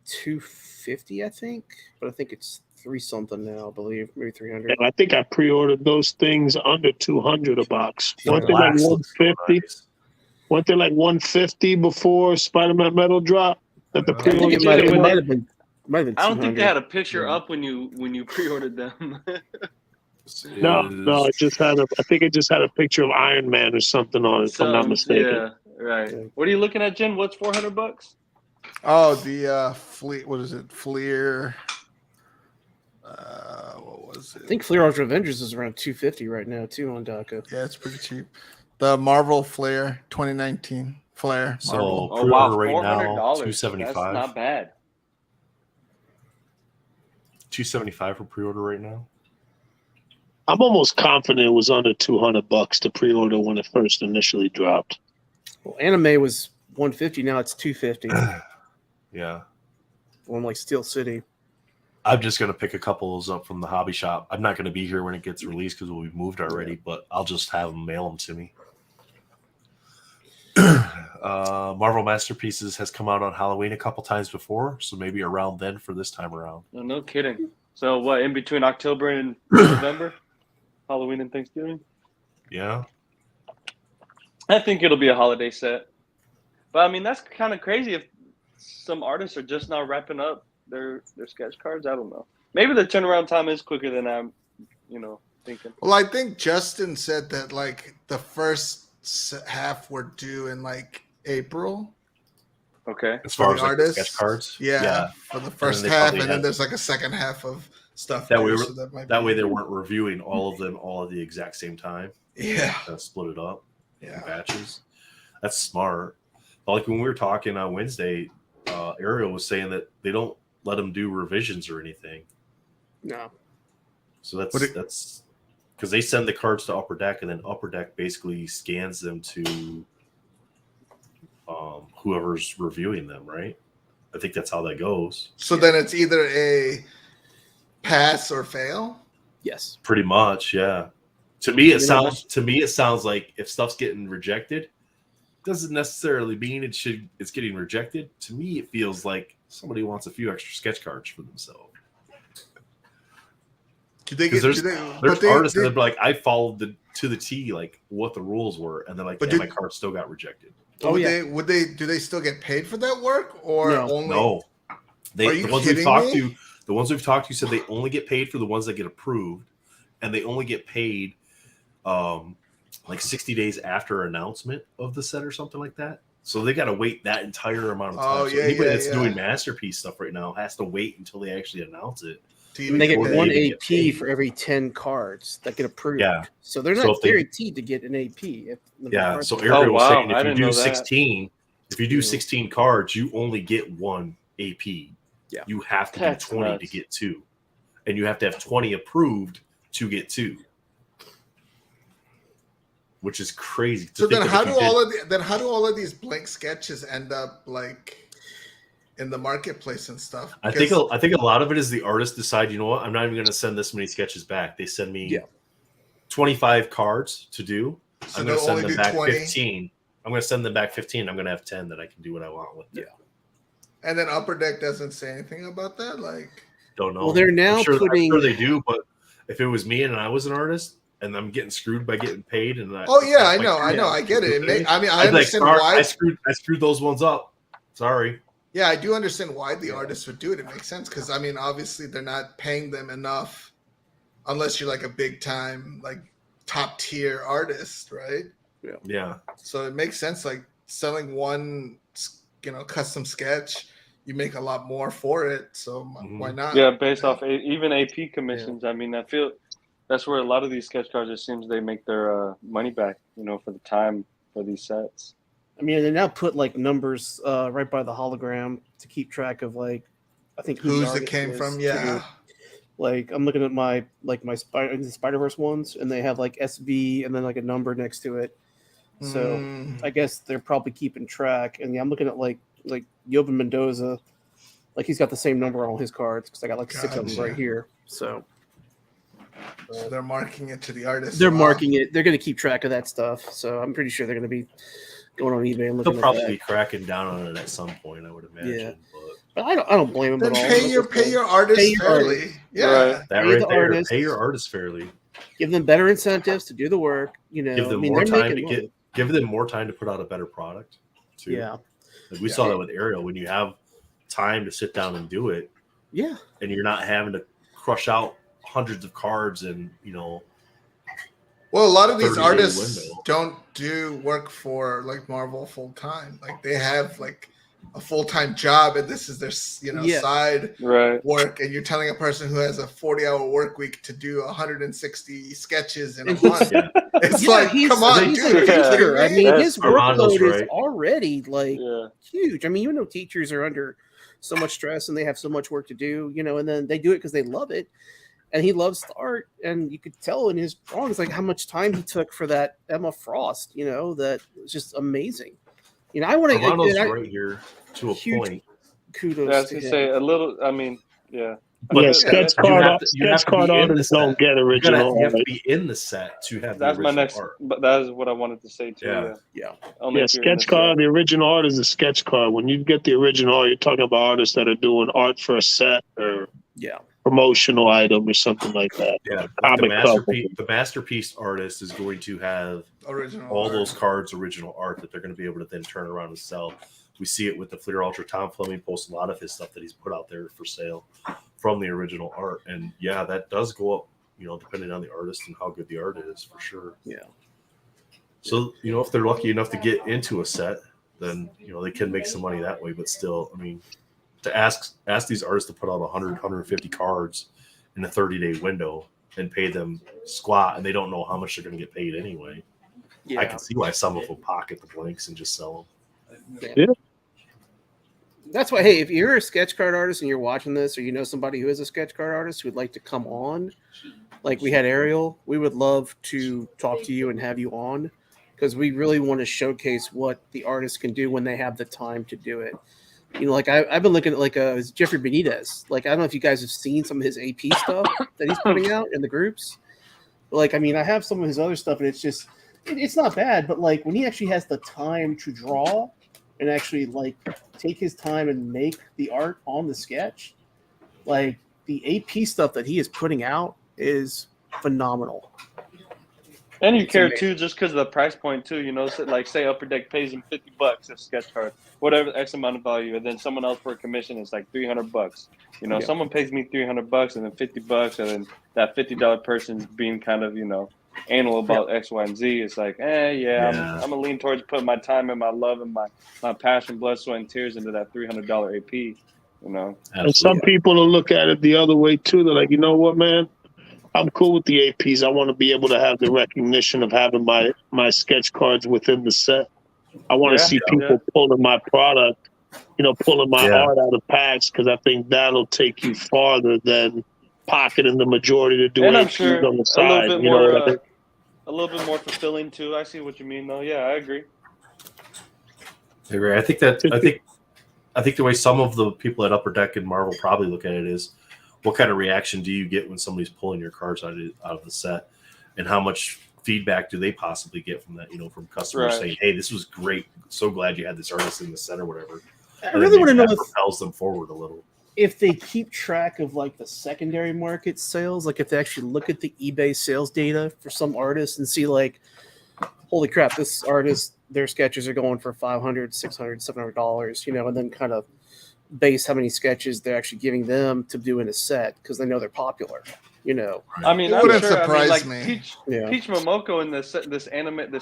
$250, I think, but I think it's $3 something now. I believe maybe $300. And I think I pre-ordered those things under $200 a box. Weren't they like $150? Weren't they like $150 before Spider-Man Metal drop? That the pre-order might have been. I don't think they had a picture up when you pre-ordered them. No, it just had I think it just had a picture of Iron Man or something on it, if I'm not mistaken. Yeah, right. What are you looking at, Jen? What's $400? Oh, the Fleet. What is it? Fleer. What was it? I think Fleer Ultra Avengers is around $250 right now too on DACA. Yeah, it's pretty cheap. The Marvel Flair 2019 Flair. So wow, right now, $275. That's not bad. $275 for pre-order right now. I'm almost confident it was under $200 to pre-order when it first initially dropped. Well, anime was $150. Now it's $250. Yeah. One like Steel City. I'm just gonna pick a couple of those up from the hobby shop. I'm not gonna be here when it gets released because we've moved already, but I'll just have them mail them to me. Marvel Masterpieces has come out on Halloween a couple times before, so maybe around then for this time around. No kidding. So what, in between October and November? Halloween and Thanksgiving? Yeah. I think it'll be a holiday set. But I mean, that's kind of crazy if some artists are just now wrapping up their sketch cards. I don't know. Maybe the turnaround time is quicker than I'm, thinking. Well, I think Justin said that like the first half were due in like April. Okay. As far as artists, sketch cards, yeah, for the first half, and then there's like a second half of stuff. That way they weren't reviewing all of them all at the exact same time. Yeah, split it up. Yeah, in batches. That's smart. But like when we were talking on Wednesday, Ariel was saying that they don't let them do revisions or anything. No. So that's because they send the cards to Upper Deck, and then Upper Deck basically scans them to whoever's reviewing them, right? I think that's how that goes. So then it's either a pass or fail. Yes, pretty much. Yeah. To me, it sounds like if stuff's getting rejected, doesn't necessarily mean it's getting rejected. To me, it feels like somebody wants a few extra sketch cards for themselves. There's artists that are like, I followed to the T like what the rules were, and then like my card still got rejected. Do they still get paid for that work or only? No, the ones we've talked to said they only get paid for the ones that get approved, and they only get paid like 60 days after announcement of the set or something like that. So they got to wait that entire amount of time. Anybody that's doing Masterpiece stuff right now has to wait until they actually announce it. And they get one AP for every 10 cards that get approved. Yeah. So they're not guaranteed to get an AP. So Ariel was saying if you do 16, if you do 16 cards, you only get one AP. Yeah. You have to do 20 to get 2. And you have to have 20 approved to get 2. Which is crazy. So then how do all of these blank sketches end up like in the marketplace and stuff. I think a lot of it is the artists decide, you know what, I'm not even going to send this many sketches back. They send me 25 cards to do. So I'm going to send them back 20. 15. I'm going to send them back 15. I'm going to have 10 that I can do what I want with. Yeah. And then Upper Deck doesn't say anything about that? Like, don't know. Well, they're now I'm sure they do, but if it was me and I was an artist and I'm getting screwed by getting paid, and I know, I get it. I I'd understand like, why I screwed those ones up. Sorry. Yeah, I do understand why the artists would do it. It makes sense because I mean, obviously, they're not paying them enough unless you're like a big time, like top tier artist, right? Yeah. So it makes sense. Like selling one, custom sketch, you make a lot more for it. So why not? Yeah, based off even AP commissions. I mean, I feel that's where a lot of these sketch cards, it seems they make their money back, for the time for these sets. I mean, they now put like numbers right by the hologram to keep track of like, I think who's it came from. Yeah. Too. Like I'm looking at my Spider-Verse ones, and they have like SV and then like a number next to it. So I guess they're probably keeping track. And I'm looking at like Yoban Mendoza, like he's got the same number on all his cards because I got like 6 of them right here. So they're marking it to the artist. They're marking it. They're going to keep track of that stuff. So I'm pretty sure they're going to be going on eBay and looking. They'll probably be cracking down on it at some point, I would imagine. Yeah. But I don't blame them then at all. Pay your artists fairly. Yeah, right. That right there. Artists, pay your artists fairly. Give them better incentives to do the work. Give them more time to give them more time to put out a better product. Too. Yeah. Like we saw that with Ariel. When you have time to sit down and do it, and you're not having to crush out hundreds of cards and Well, a lot of these artists don't do work for like Marvel full time. Like they have like a full-time job and this is their side work, and you're telling a person who has a 40-hour work week to do 160 sketches in a month. It's like, come on, dude. I mean, his workload is already like huge. I mean, teachers are under so much stress and they have so much work to do, and then they do it because they love it. And he loves the art, and you could tell in his drawings like how much time he took for that Emma Frost. That was just amazing. I want to right here to a point. Kudos. I was gonna say a little. I mean, yeah. But sketch card artists don't get original. You have to be in the set to have. That's the my next. art. But that is what I wanted to say too. Yeah. Sketch card. The original art is a sketch card. When you get the original art, you're talking about artists that are doing art for a set or promotional item or something like that. Yeah, the masterpiece artist is going to have those cards, original art that they're going to be able to then turn around and sell. We see it with the Fleer Ultra. Tom Fleming posts a lot of his stuff that he's put out there for sale from the original art, and that does go up, depending on the artist and how good the art is, for sure. Yeah. So if they're lucky enough to get into a set, then they can make some money that way. But still, I mean, to ask these artists to put out 100, 150 cards in a 30-day window and pay them squat, and they don't know how much they're going to get paid anyway. I can see why some of them pocket the blanks and just sell them. Yeah. That's why, hey, if you're a sketch card artist and you're watching this, or somebody who is a sketch card artist who would like to come on, like we had Ariel, we would love to talk to you and have you on, because we really want to showcase what the artists can do when they have the time to do it. I've been looking at Jeffrey Benitez. I don't know if you guys have seen some of his AP stuff that he's putting out in the groups. But I have some of his other stuff, and it's just, it's not bad. But when he actually has the time to draw and actually take his time and make the art on the sketch, the AP stuff that he is putting out is phenomenal. And you care too, just because of the price point too. So say Upper Deck pays him $50 a sketch card, whatever X amount of value, and then someone else for a commission is like $300. Someone pays me $300 and then $50, and then that $50 person's being kind of anal about X, Y, and Z. It's like, I'm gonna lean towards putting my time and my love and my passion, blood, sweat, and tears into that $300 AP. And some people will look at it the other way too. They're like, you know what, man? I'm cool with the APs. I want to be able to have the recognition of having my sketch cards within the set. I want to see people pulling my product, pulling my art out of packs, because I think that'll take you farther than pocketing the majority to do APs on the side. A little bit more fulfilling too. I see what you mean, though. Yeah, I agree. I think I think the way some of the people at Upper Deck and Marvel probably look at it is, what kind of reaction do you get when somebody's pulling your cards out of the set, and how much feedback do they possibly get from that? From customers saying, "Hey, this was great. So glad you had this artist in the set," or whatever. I really want to know if propels them forward a little. If they keep track of like the secondary market sales, like if they actually look at the eBay sales data for some artists and see like, holy crap, this artist, their sketches are going for $500, $600, $700, and then kind of base how many sketches they're actually giving them to do in a set because they know they're popular. I mean, it wouldn't surprise me. Peach Momoko in this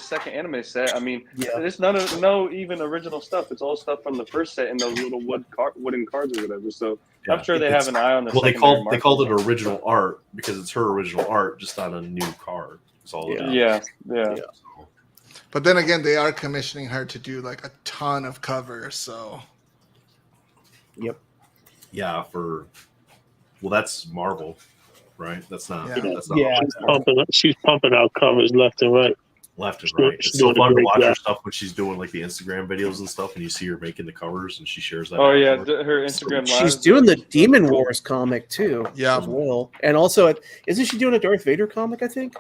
second anime set. I mean, there's no even original stuff. It's all stuff from the first set in those little wooden cards or whatever. So I'm sure they have an eye on the. Well, they called it original art because it's her original art, just on a new card. That's all it is. Yeah. But then again, they are commissioning her to do like a ton of covers. So. Yep. Yeah. That's Marvel. Right, that's not. Yeah. That's not She's pumping out covers left and right. It's so fun to watch her stuff when she's doing like the Instagram videos and stuff, and you see her making the covers, and she shares that. Oh yeah, her Instagram. She's doing the Demon Wars comic too. Yeah, as well, and also isn't she doing a Darth Vader comic? I think.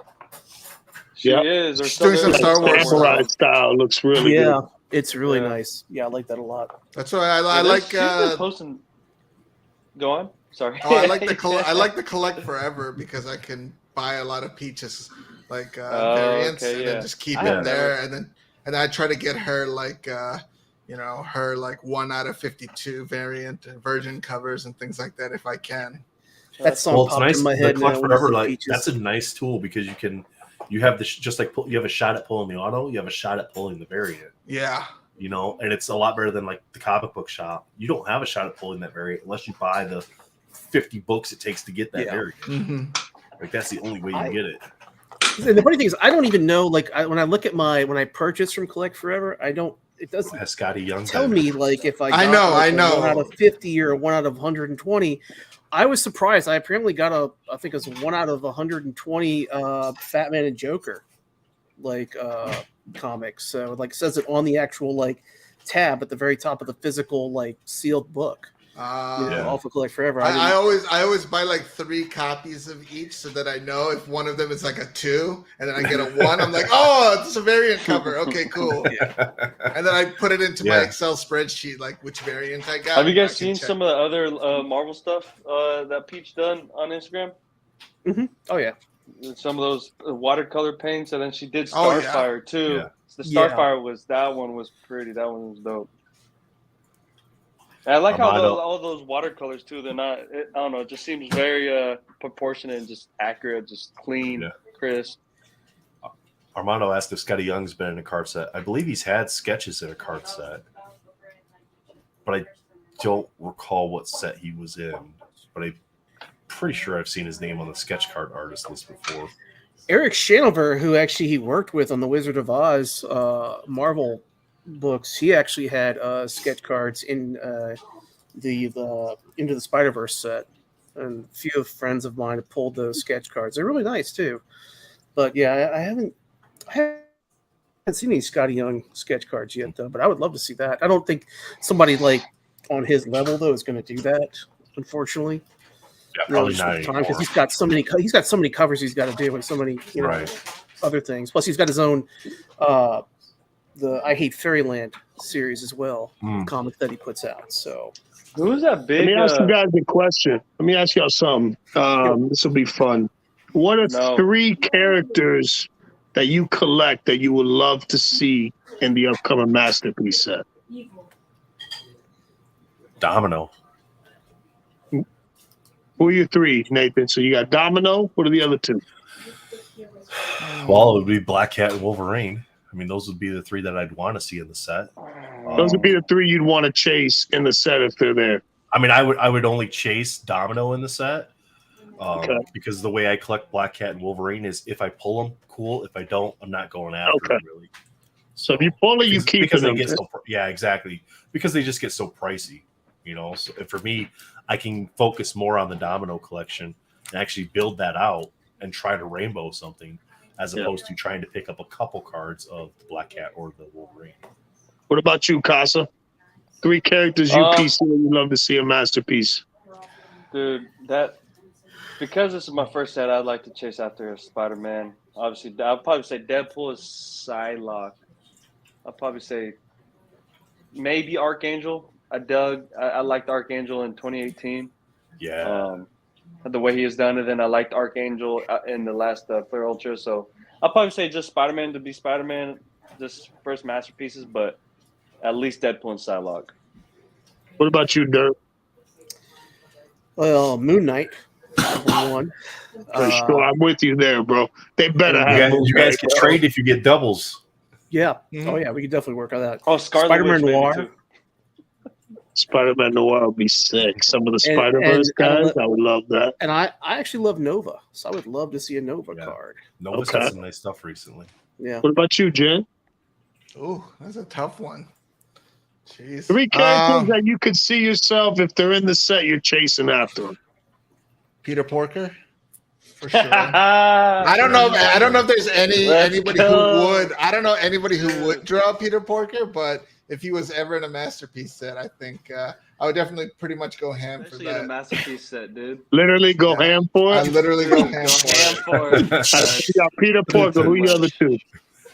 She is. She's doing some Star Wars style. Looks really good. Yeah, it's really nice. Yeah, I like that a lot. That's why I like. She's been posting. Go on. Sorry. I like the collect forever because I can buy a lot of Peaches variants and then just keep it there, and I try to get her her 1 out of 52 variant Virgin covers and things like that if I can. That song popped in my head. The collect forever, that's a nice tool because you have this just like you have a shot at pulling the auto, you have a shot at pulling the variant. Yeah. And it's a lot better than like the comic book shop. You don't have a shot at pulling that variant unless you buy the 50 books it takes to get that variant. Mm-hmm. Like that's the only way you get it. And the funny thing is, I don't even know. Like when I look at when I purchase from Collect Forever, I don't. It doesn't Scotty Young tell me like if I know 1 out of 50 or 1 out of 120. I was surprised. I apparently got I think it was 1 out of 120 Fat Man and Joker comics. So it says it on the actual tab at the very top of the physical sealed book. All for Collect Forever. I always buy 3 copies of each so that I know if one of them is a 2 and then I get a 1, I'm like, oh, it's a variant cover. Okay, cool. And then I put it into my Excel spreadsheet, which variant I got. Have you guys seen some of the other Marvel stuff that Peach done on Instagram? Mm-hmm. Oh, yeah. Some of those watercolor paints, and then she did Starfire too. Yeah. The Starfire that one was pretty. That one was dope. I like how all those watercolors too. They're not. I don't know. It just seems very proportionate and just accurate, just clean, crisp. Armando asked if Scotty Young's been in a card set. I believe he's had sketches in a card set, but I don't recall what set he was in. But I'm pretty sure I've seen his name on the sketch card artist list before. Eric Shanover, who actually he worked with on the Wizard of Oz Marvel books, he actually had sketch cards in the Into the Spider-Verse set, and a few friends of mine have pulled those sketch cards. They're really nice too. But yeah, I haven't seen any Scotty Young sketch cards yet though. But I would love to see that. I don't think somebody on his level though is going to do that, unfortunately. Yeah, probably not because he's got so many covers he's got to do and so many other things. Plus he's got his own the I Hate Fairyland series as well, comic that he puts out. So who's that big? Let me ask you guys a question. Let me ask y'all something. This will be fun. What are 3 characters that you collect that you would love to see in the upcoming Masterpiece set? Domino. Who are your 3, Nathan? So you got Domino. What are the other 2? Well, it would be Black Cat and Wolverine. I mean, those would be the 3 that I'd want to see in the set. Those would be the 3 you'd want to chase in the set if they're there. I mean, I would only chase Domino in the set because the way I collect Black Cat and Wolverine is if I pull them, cool. If I don't, I'm not going after them, really. So if you pull it, you keep them. Exactly. Because they just get so pricey, So for me, I can focus more on the Domino collection and actually build that out and try to rainbow something, as opposed to trying to pick up a couple cards of the Black Cat or the Wolverine. What about you, Casa? 3 characters you PC and you love to see a masterpiece. Dude, because this is my first set, I'd like to chase after a Spider-Man. Obviously, I'll probably say Deadpool is Psylocke. I'll probably say maybe Archangel. I liked Archangel in 2018. Yeah. The way he has done it, and I liked Archangel in the last Clear Ultra. So I'll probably say just Spider-Man to be Spider-Man, just first masterpieces, but at least Deadpool and Psylocke. What about you, Dirk? Well, Moon Knight, number one. For sure, I'm with you there, bro. They better have you guys can trade if you get doubles. Yeah. Mm-hmm. Oh, yeah, we could definitely work on that. Oh, Spider-Man Noir. Spider-Man Noir would be sick. Some of the Spider-Verse guys, I would love that. And I actually love Nova, so I would love to see a Nova card. Nova's had some nice stuff recently. Yeah. What about you, Jen? Oh, that's a tough one. Jeez. 3 characters that you could see yourself, if they're in the set, you're chasing after them. Peter Porker, for sure. I don't know if there's anybody who would. I don't know anybody who would draw Peter Porker, but if he was ever in a masterpiece set, I think I would definitely pretty much go ham for that. In a masterpiece set, dude. Literally go ham for it. I literally go ham for it. You got Peter Porker. Who the other 2?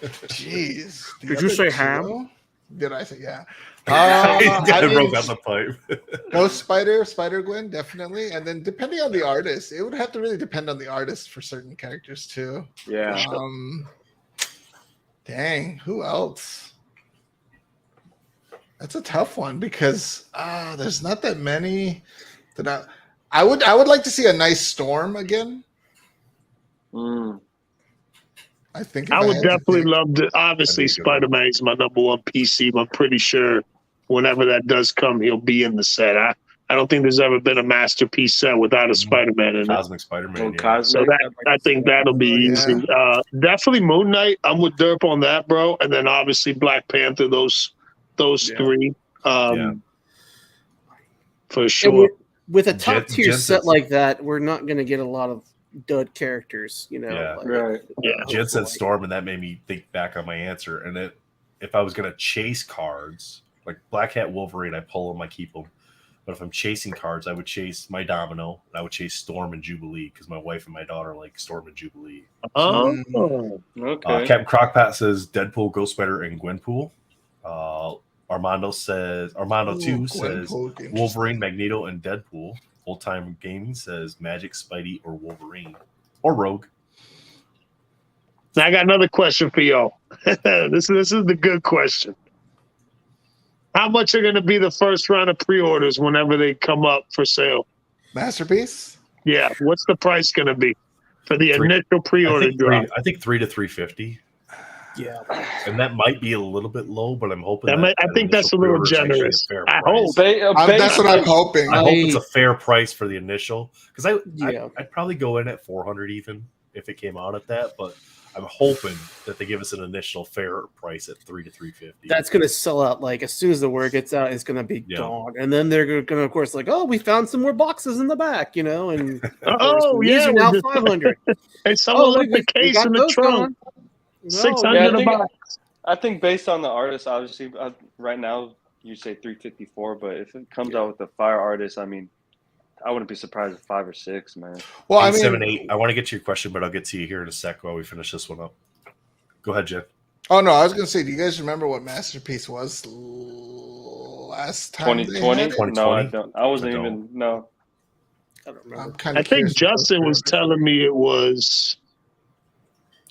Jeez. Did you say ham? Did I say yeah? I broke out the pipe. Ghost Spider-Gwen, definitely. And then depending on the artist, it would have to really depend on the artist for certain characters too. Yeah. Dang, who else? That's a tough one because there's not that many that I would like to see a nice Storm again. I think I would definitely love to. Obviously, Spider-Man is my number 1 PC. I'm pretty sure whenever that does come, he'll be in the set. I don't think there's ever been a masterpiece set without a Spider-Man in it. Cosmic Spider-Man. Yeah. So I think that'll be easy. Definitely Moon Knight. I'm with Derp on that, bro. And then obviously Black Panther. Those 3, for sure. With a top tier set like that, we're not going to get a lot of dud characters, you know. Yeah. Right. Yeah. Jen said Storm, and that made me think back on my answer. And if I was going to chase cards, like Black Hat Wolverine, I pull them, I keep them. But if I'm chasing cards, I would chase my Domino, and I would chase Storm and Jubilee because my wife and my daughter like Storm and Jubilee. Oh, okay. Captain Crockpat says Deadpool, Ghost Spider, and Gwenpool. Armando 2 says Wolverine, Magneto, and Deadpool. Old Time Gaming says Magic, Spidey, or Wolverine, or Rogue. Now I got another question for y'all. This is the good question. How much are going to be the first round of pre-orders whenever they come up for sale? Masterpiece? Yeah. What's the price going to be for the initial pre-order drop? I think $300 to $350. Yeah. And that might be a little bit low, but I'm hoping I think that's a little generous. I hope. That's what I'm hoping. I hope it's a fair price for the initial, because I'd probably go in at 400 even if it came out at that, but I'm hoping that they give us an initial fair price at $300 to $350. That's going to sell out like as soon as the word gets out. It's going to be gone, and then they're going to, of course, like, oh, we found some more boxes in the back, you know, and these are now 500. And someone left the case in the trunk. 600 a box. I think based on the artist, obviously, right now you say 354, but if it comes out with the fire artist, I mean, I wouldn't be surprised if 5 or 6, man. Well, I mean, 7, 8. I want to get to your question, but I'll get to you here in a sec while we finish this one up. Go ahead, Jeff. Oh no, I was going to say, do you guys remember what Masterpiece was last time? 2020? No, I don't. I wasn't even. No, I don't remember. I think Justin was telling me it was.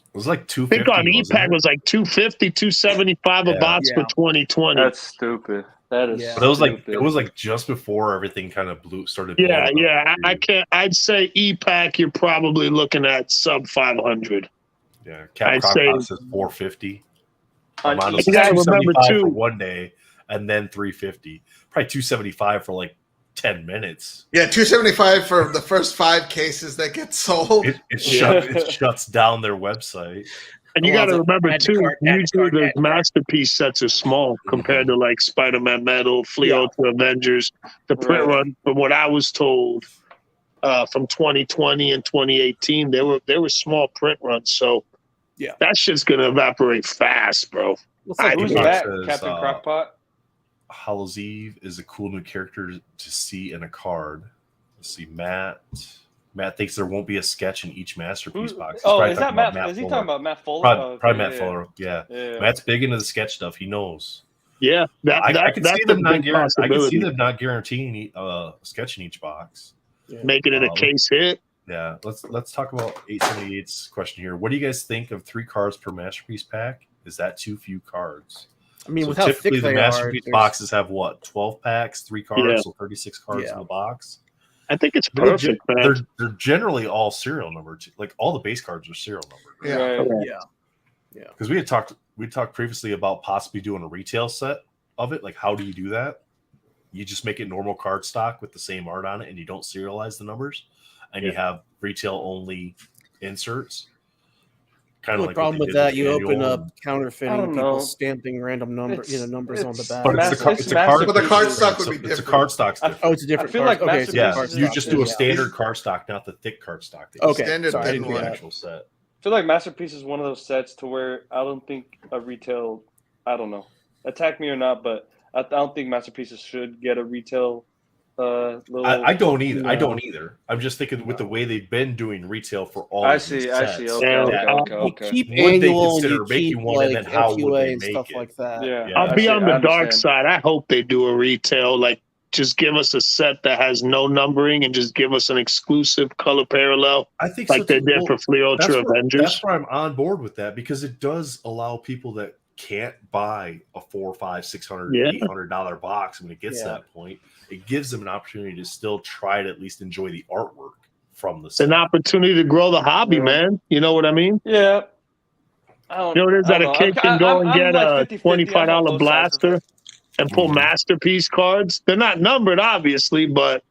It was like $250. I think on EPAC was like $250, $275 a box for 2020. That's stupid. That is. But it was like just before everything kind of started. Yeah. I can't. I'd say EPAC. You're probably looking at sub 500. Yeah, Cap Crockpot says 450. You gotta remember too, for one day, and then 350. Probably 275 for like 10 minutes. Yeah, 275 for the first 5 cases that get sold. It shuts down their website. And you got to remember too, usually the masterpiece sets are small compared to like Spider-Man Metal, Flea Ultra Avengers. The print run, from what I was told, from 2020 and 2018, they were small print runs. So that shit's gonna evaporate fast, bro. Who's that? Captain Crockpot? Hallows Eve is a cool new character to see in a card. Let's see, Matt. Matt thinks there won't be a sketch in each masterpiece box. Is that Matt? Is he talking about Matt Fuller? Probably Matt Fuller. Yeah. Matt's big into the sketch stuff. He knows. Yeah, I can see them not I can see them not guaranteeing a sketch in each box. Yeah. Making it a case hit. Yeah. Let's talk about 878's question here. What do you guys think of 3 cards per masterpiece pack? Is that too few cards? I mean, so with how typically thick the masterpiece boxes have what, 12 packs, 3 cards, so 36 cards in the box. I think it's perfect, man. They're generally all serial numbered. Like all the base cards are serial numbered. Right? Yeah. Because we talked previously about possibly doing a retail set of it. Like, how do you do that? You just make it normal card stock with the same art on it, and you don't serialize the numbers, and you have retail only inserts. Kind of the like problem with that, you open up counterfeiting, people stamping random numbers on the back. But it's a card. But the card stock would be different. It's a card stock. Oh, it's a different. I feel like you just do a standard card stock, not the thick card stock. Standard thin one. Actual set. I feel like Masterpiece is one of those sets to where I don't think a retail. I don't know. Attack me or not, but I don't think Masterpieces should get a retail. I don't either. I don't either. I'm just thinking with the way they've been doing retail for all. I see. Okay. You keep annual and you keep like FUA and stuff like that. Yeah. I'll be on the dark side. I hope they do a retail. Like, just give us a set that has no numbering and just give us an exclusive color parallel. I think like they did for Fleer Ultra Avengers. That's where I'm on board with that, because it does allow people that can't buy a $400, $500, $600, $800 box when it gets to that point. It gives them an opportunity to still try to at least enjoy the artwork from the set. An opportunity to grow the hobby, man. You know what I mean? Yeah. You know, there's that a kid can go and get a $25 blaster and pull masterpiece cards. They're not numbered, obviously, but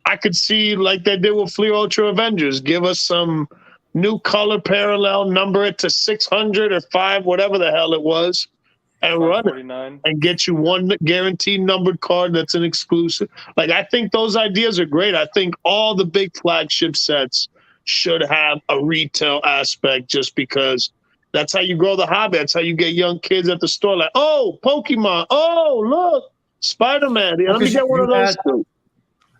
I could see, like they did with Fleer Ultra Avengers, give us some new color parallel, number it to 600 or 5, whatever the hell it was, and run it and get you one guaranteed numbered card that's an exclusive. Like, I think those ideas are great. I think all the big flagship sets should have a retail aspect, just because that's how you grow the hobby. That's how you get young kids at the store like, oh, Pokemon. Oh, look, Spider-Man. Let me get one of those too.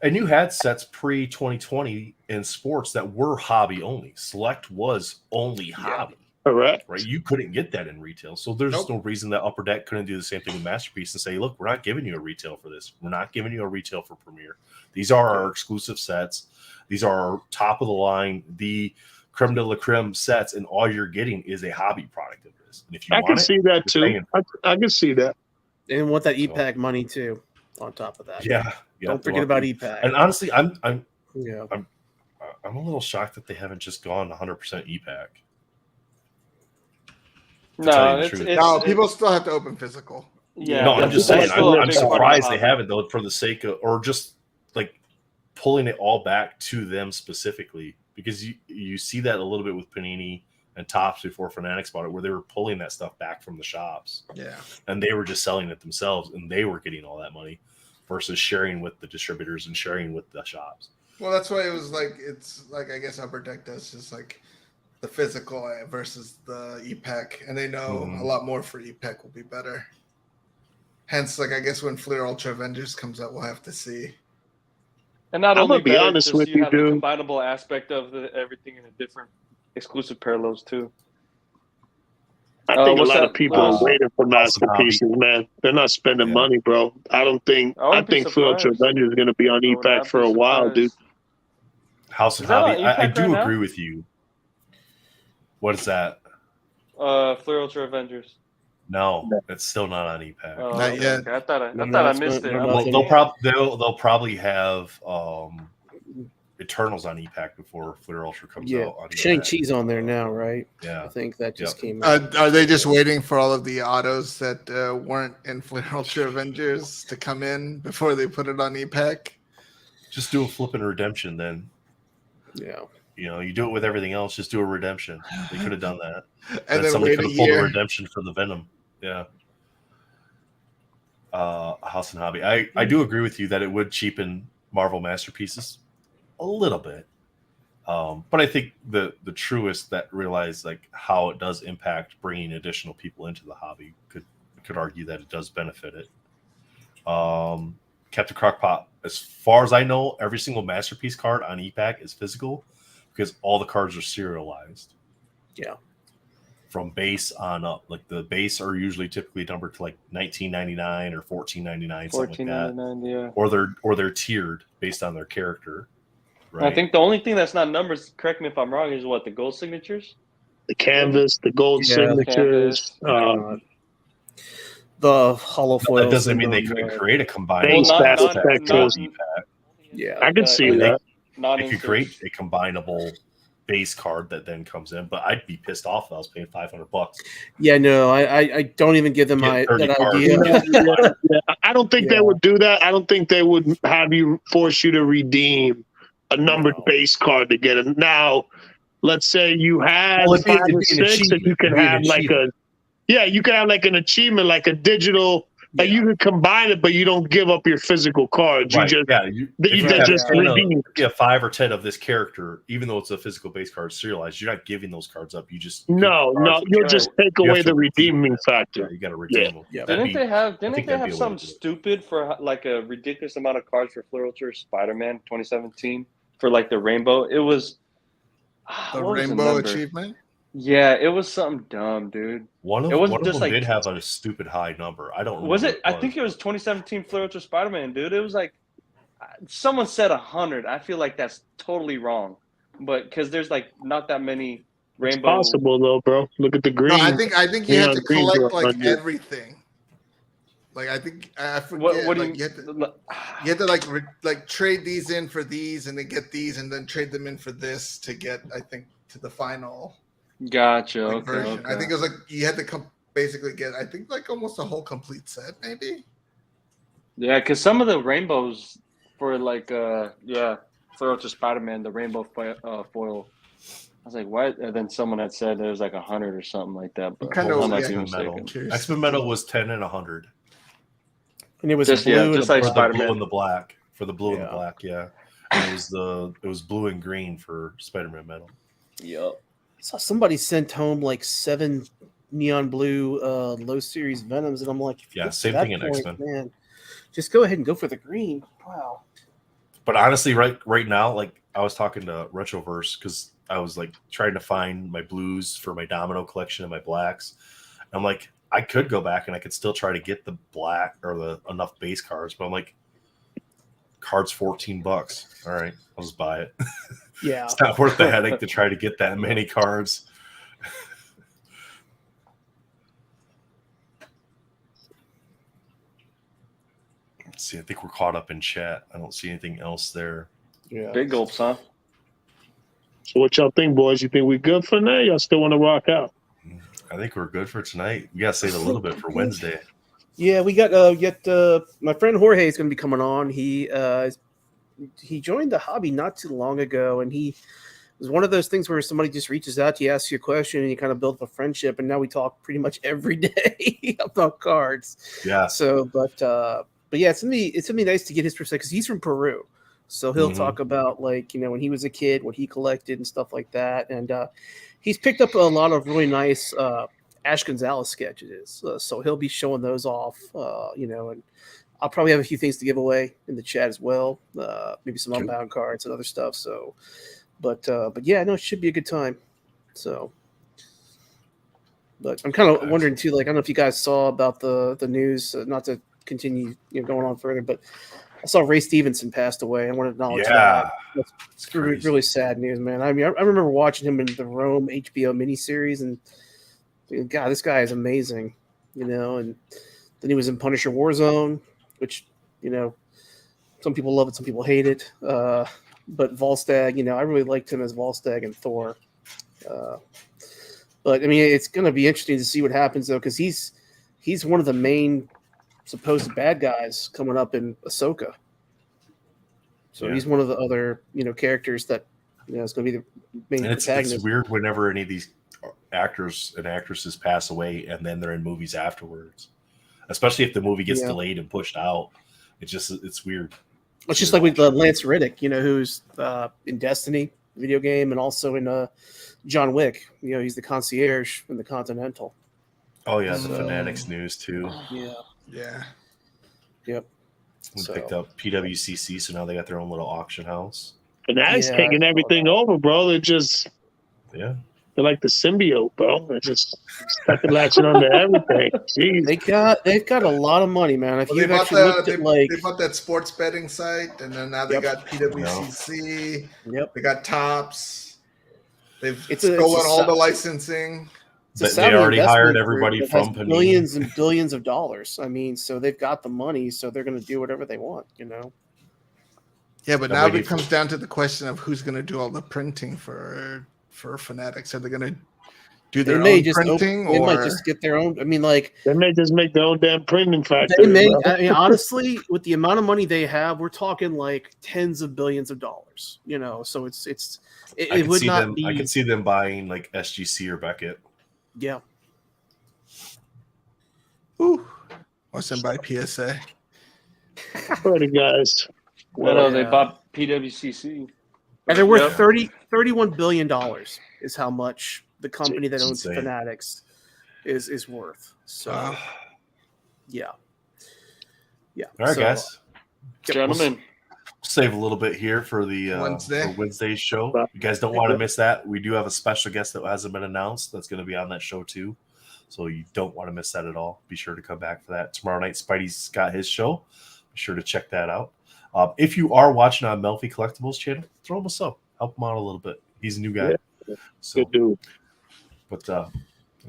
And you had sets pre-2020 in sports that were hobby only. Select was only hobby. Correct. Right? You couldn't get that in retail. So there's no reason that Upper Deck couldn't do the same thing with Masterpiece and say, look, we're not giving you a retail for this. We're not giving you a retail for Premiere. These are our exclusive sets. These are our top of the line, the creme de la creme sets, and all you're getting is a hobby product of this. And if you I can see that too. I can see that. And want that EPAC money too on top of that. Yeah. Don't forget about EPAC. And honestly, I'm a little shocked that they haven't just gone 100% EPAC. No, people still have to open physical. Yeah, no, I'm just saying. I'm surprised they haven't, though, for the sake of, or just like pulling it all back to them specifically, because you see that a little bit with Panini and Topps before Fanatics bought it, where they were pulling that stuff back from the shops. Yeah, and they were just selling it themselves, and they were getting all that money versus sharing with the distributors and sharing with the shops. Well, that's why it was like, it's like, I guess Upper Deck does just like the physical versus the EPAC, and they know a lot more for EPAC will be better. Hence, like, I guess when Fleer Ultra Avengers comes out, we'll have to see. And not only be honest with you, have the combinable aspect of everything in a different exclusive parallels too. I think a lot of people are waiting for masterpieces, man. They're not spending money, bro. I think Fleer Ultra Avengers is going to be on EPAC for a while, dude. House of Hobby, I do agree with you. What is that? Fleer Ultra Avengers. No, it's still not on EPAC. Oh, not yet. Okay. I thought I missed it. They'll probably have Eternals on EPAC before Fleer Ultra comes out. On Shang-Chi's on there now, right? Yeah, I think that just came out. Are they just waiting for all of the autos that weren't in Fleer Ultra Avengers to come in before they put it on EPAC? Just do a flipping redemption then. Yeah. You know, you do it with everything else. Just do a redemption. They could have done that, and then somebody wait could a have pulled year. a redemption for the Venom. Yeah. House and Hobby. I do agree with you that it would cheapen Marvel Masterpieces a little bit, but I think the truest that realize like how it does impact bringing additional people into the hobby could argue that it does benefit it. Captain Crockpot. As far as I know, every single Masterpiece card on e-Pack is physical because all the cards are serialized. Yeah. From base on up. Like the base are usually typically numbered to like $19.99 or $14.99, something like that. Yeah. Or they're tiered based on their character. Right. I think the only thing that's not numbers, correct me if I'm wrong, is what, the gold signatures? The canvas, the gold signatures. The hollow foils. That doesn't mean they couldn't create a combined. Yeah, I can see that. They could create a combinable base card that then comes in, but I'd be pissed off if I was paying $500. Yeah, no, I don't even give them that idea. I don't think they would do that. I don't think they would have you force you to redeem a numbered base card to get it. Now, let's say you had 5 or 6, and you can have you can have like an achievement, like a digital. Like you can combine it, but you don't give up your physical cards. Right. You just redeem. Yeah, 5 or 10 of this character, even though it's a physical base card serialized, you're not giving those cards up. You just you'll just take away the redeeming factor. Yeah, you got to redeem them. Yeah. Didn't they have something stupid for like a ridiculous amount of cards for Flirtwitcher Spider-Man 2017 for like the rainbow? It was the rainbow achievement. Yeah, it was something dumb, dude. One of them did have a stupid high number. I don't remember. Was it? I think it was 2017 Flirtwitcher Spider-Man, dude. It was like someone said 100. I feel like that's totally wrong, but because there's like not that many rainbow. It's possible though, bro. Look at the green. No, I think you have to collect like everything. Like I think I forget. What do you have to like trade these in for these, and then get these, and then trade them in for this to get. I think to the final. Gotcha. Version. I think it was like you had to basically get. I think like almost a whole complete set, maybe. Yeah, because some of the rainbows for like Flirtwitcher Spider-Man, the rainbow foil. I was like, what? And then someone had said there was like 100 or something like that. But X-Men Metal was 10 and 100. And it was blue, just like Spider-Man. The blue and the black for the blue and the black. Yeah, and it was blue and green for Spider-Man Metal. Yep. I saw somebody sent home like 7 neon blue low series Venoms, and I'm like, same thing in X-Men. Man, just go ahead and go for the green. Wow. But honestly, right now, like I was talking to Retroverse because I was like trying to find my blues for my Domino collection and my blacks. And I'm like, I could go back and I could still try to get the black or the enough base cards, but I'm like, cards $14. All right, I'll just buy it. Yeah, it's not worth the headache to try to get that many cards. Let's see. I think we're caught up in chat. I don't see anything else there. Yeah, big gulps, huh? So what y'all think, boys? You think we good for now? Y'all still want to rock out? I think we're good for tonight. We got to save a little bit for Wednesday. Yeah, we got my friend Jorge is going to be coming on. He joined the hobby not too long ago, and he was one of those things where somebody just reaches out to you, asks you a question, and you kind of build up a friendship. And now we talk pretty much every day about cards. Yeah. So, but yeah, it's gonna be nice to get his perspective because he's from Peru, so he'll talk about like when he was a kid, what he collected and stuff like that. And he's picked up a lot of really nice Ash Gonzalez sketches, so he'll be showing those off. And I'll probably have a few things to give away in the chat as well. Maybe some Unbound cards and other stuff. So, but yeah, no, it should be a good time. So, but I'm kind of wondering too. Like, I don't know if you guys saw about the news. Not to continue, going on further, but I saw Ray Stevenson passed away. I want to acknowledge that. It's really sad news, man. I mean, I remember watching him in the Rome HBO miniseries, and God, this guy is amazing. And then he was in Punisher Warzone, which, some people love it, some people hate it. But Volstagg, I really liked him as Volstagg and Thor. But I mean, it's going to be interesting to see what happens though, because he's one of the main supposed bad guys coming up in Ahsoka. So he's one of the other, characters that, is going to be the main protagonist. It's weird whenever any of these actors and actresses pass away and then they're in movies afterwards, especially if the movie gets delayed and pushed out. It's weird. It's just like with Lance Reddick, who's in Destiny video game and also in John Wick. He's the concierge in the Continental. Oh yeah, the Fanatics news too. Yeah. Yeah. Yep. We picked up PWCC, so now they got their own little auction house. Fanatics taking everything over, bro. They're like the symbiote, bro. They're just second latching onto everything. Jeez. They've got a lot of money, man. If Well, you've actually looked at they bought that sports betting site, and then now they got PWCC. Yep. They got Tops. They've stolen all the licensing. They already hired everybody from Panini. Billions and billions of dollars. I mean, so they've got the money, so they're going to do whatever they want, you know. Yeah, but now it comes down to the question of who's going to do all the printing for Fanatics. Are they going to do their own printing, they might just get their own? I mean, like they may just make their own damn printing factory. They may. I mean, honestly, with the amount of money they have, we're talking like tens of billions of dollars. You know, so it would not be. I could see them buying like SGC or Beckett. Yeah. Ooh. Or some by PSA. Pretty guys. Well, they bought PWCC. And they're worth $31 billion is how much the company that owns Fanatics is worth. So, yeah. All right, guys. Gentlemen. Save a little bit here for the Wednesday's show. You guys don't want to miss that. We do have a special guest that hasn't been announced that's going to be on that show too. So you don't want to miss that at all. Be sure to come back for that. Tomorrow night, Spidey's got his show. Be sure to check that out. If you are watching on Melfi Collectibles channel, throw him a sub. Help him out a little bit. He's a new guy. Yeah. So, good dude. But I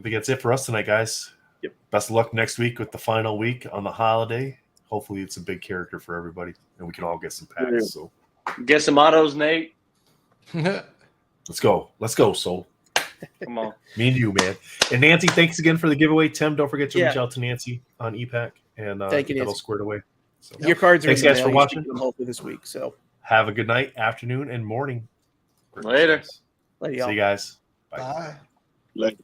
think that's it for us tonight, guys. Yep. Best of luck next week with the final week on the holiday. Hopefully it's a big character for everybody, and we can all get some packs. Yeah. So get some autos, Nate. Let's go. So come on. Me and you, man. And Nancy, thanks again for the giveaway. Tim, don't forget to reach out to Nancy on EPAC and get that all squared away. So, your cards are thanks, guys, for watching. Hopefully this week. So have a good night, afternoon, and morning. Later. See you guys. Bye. Later.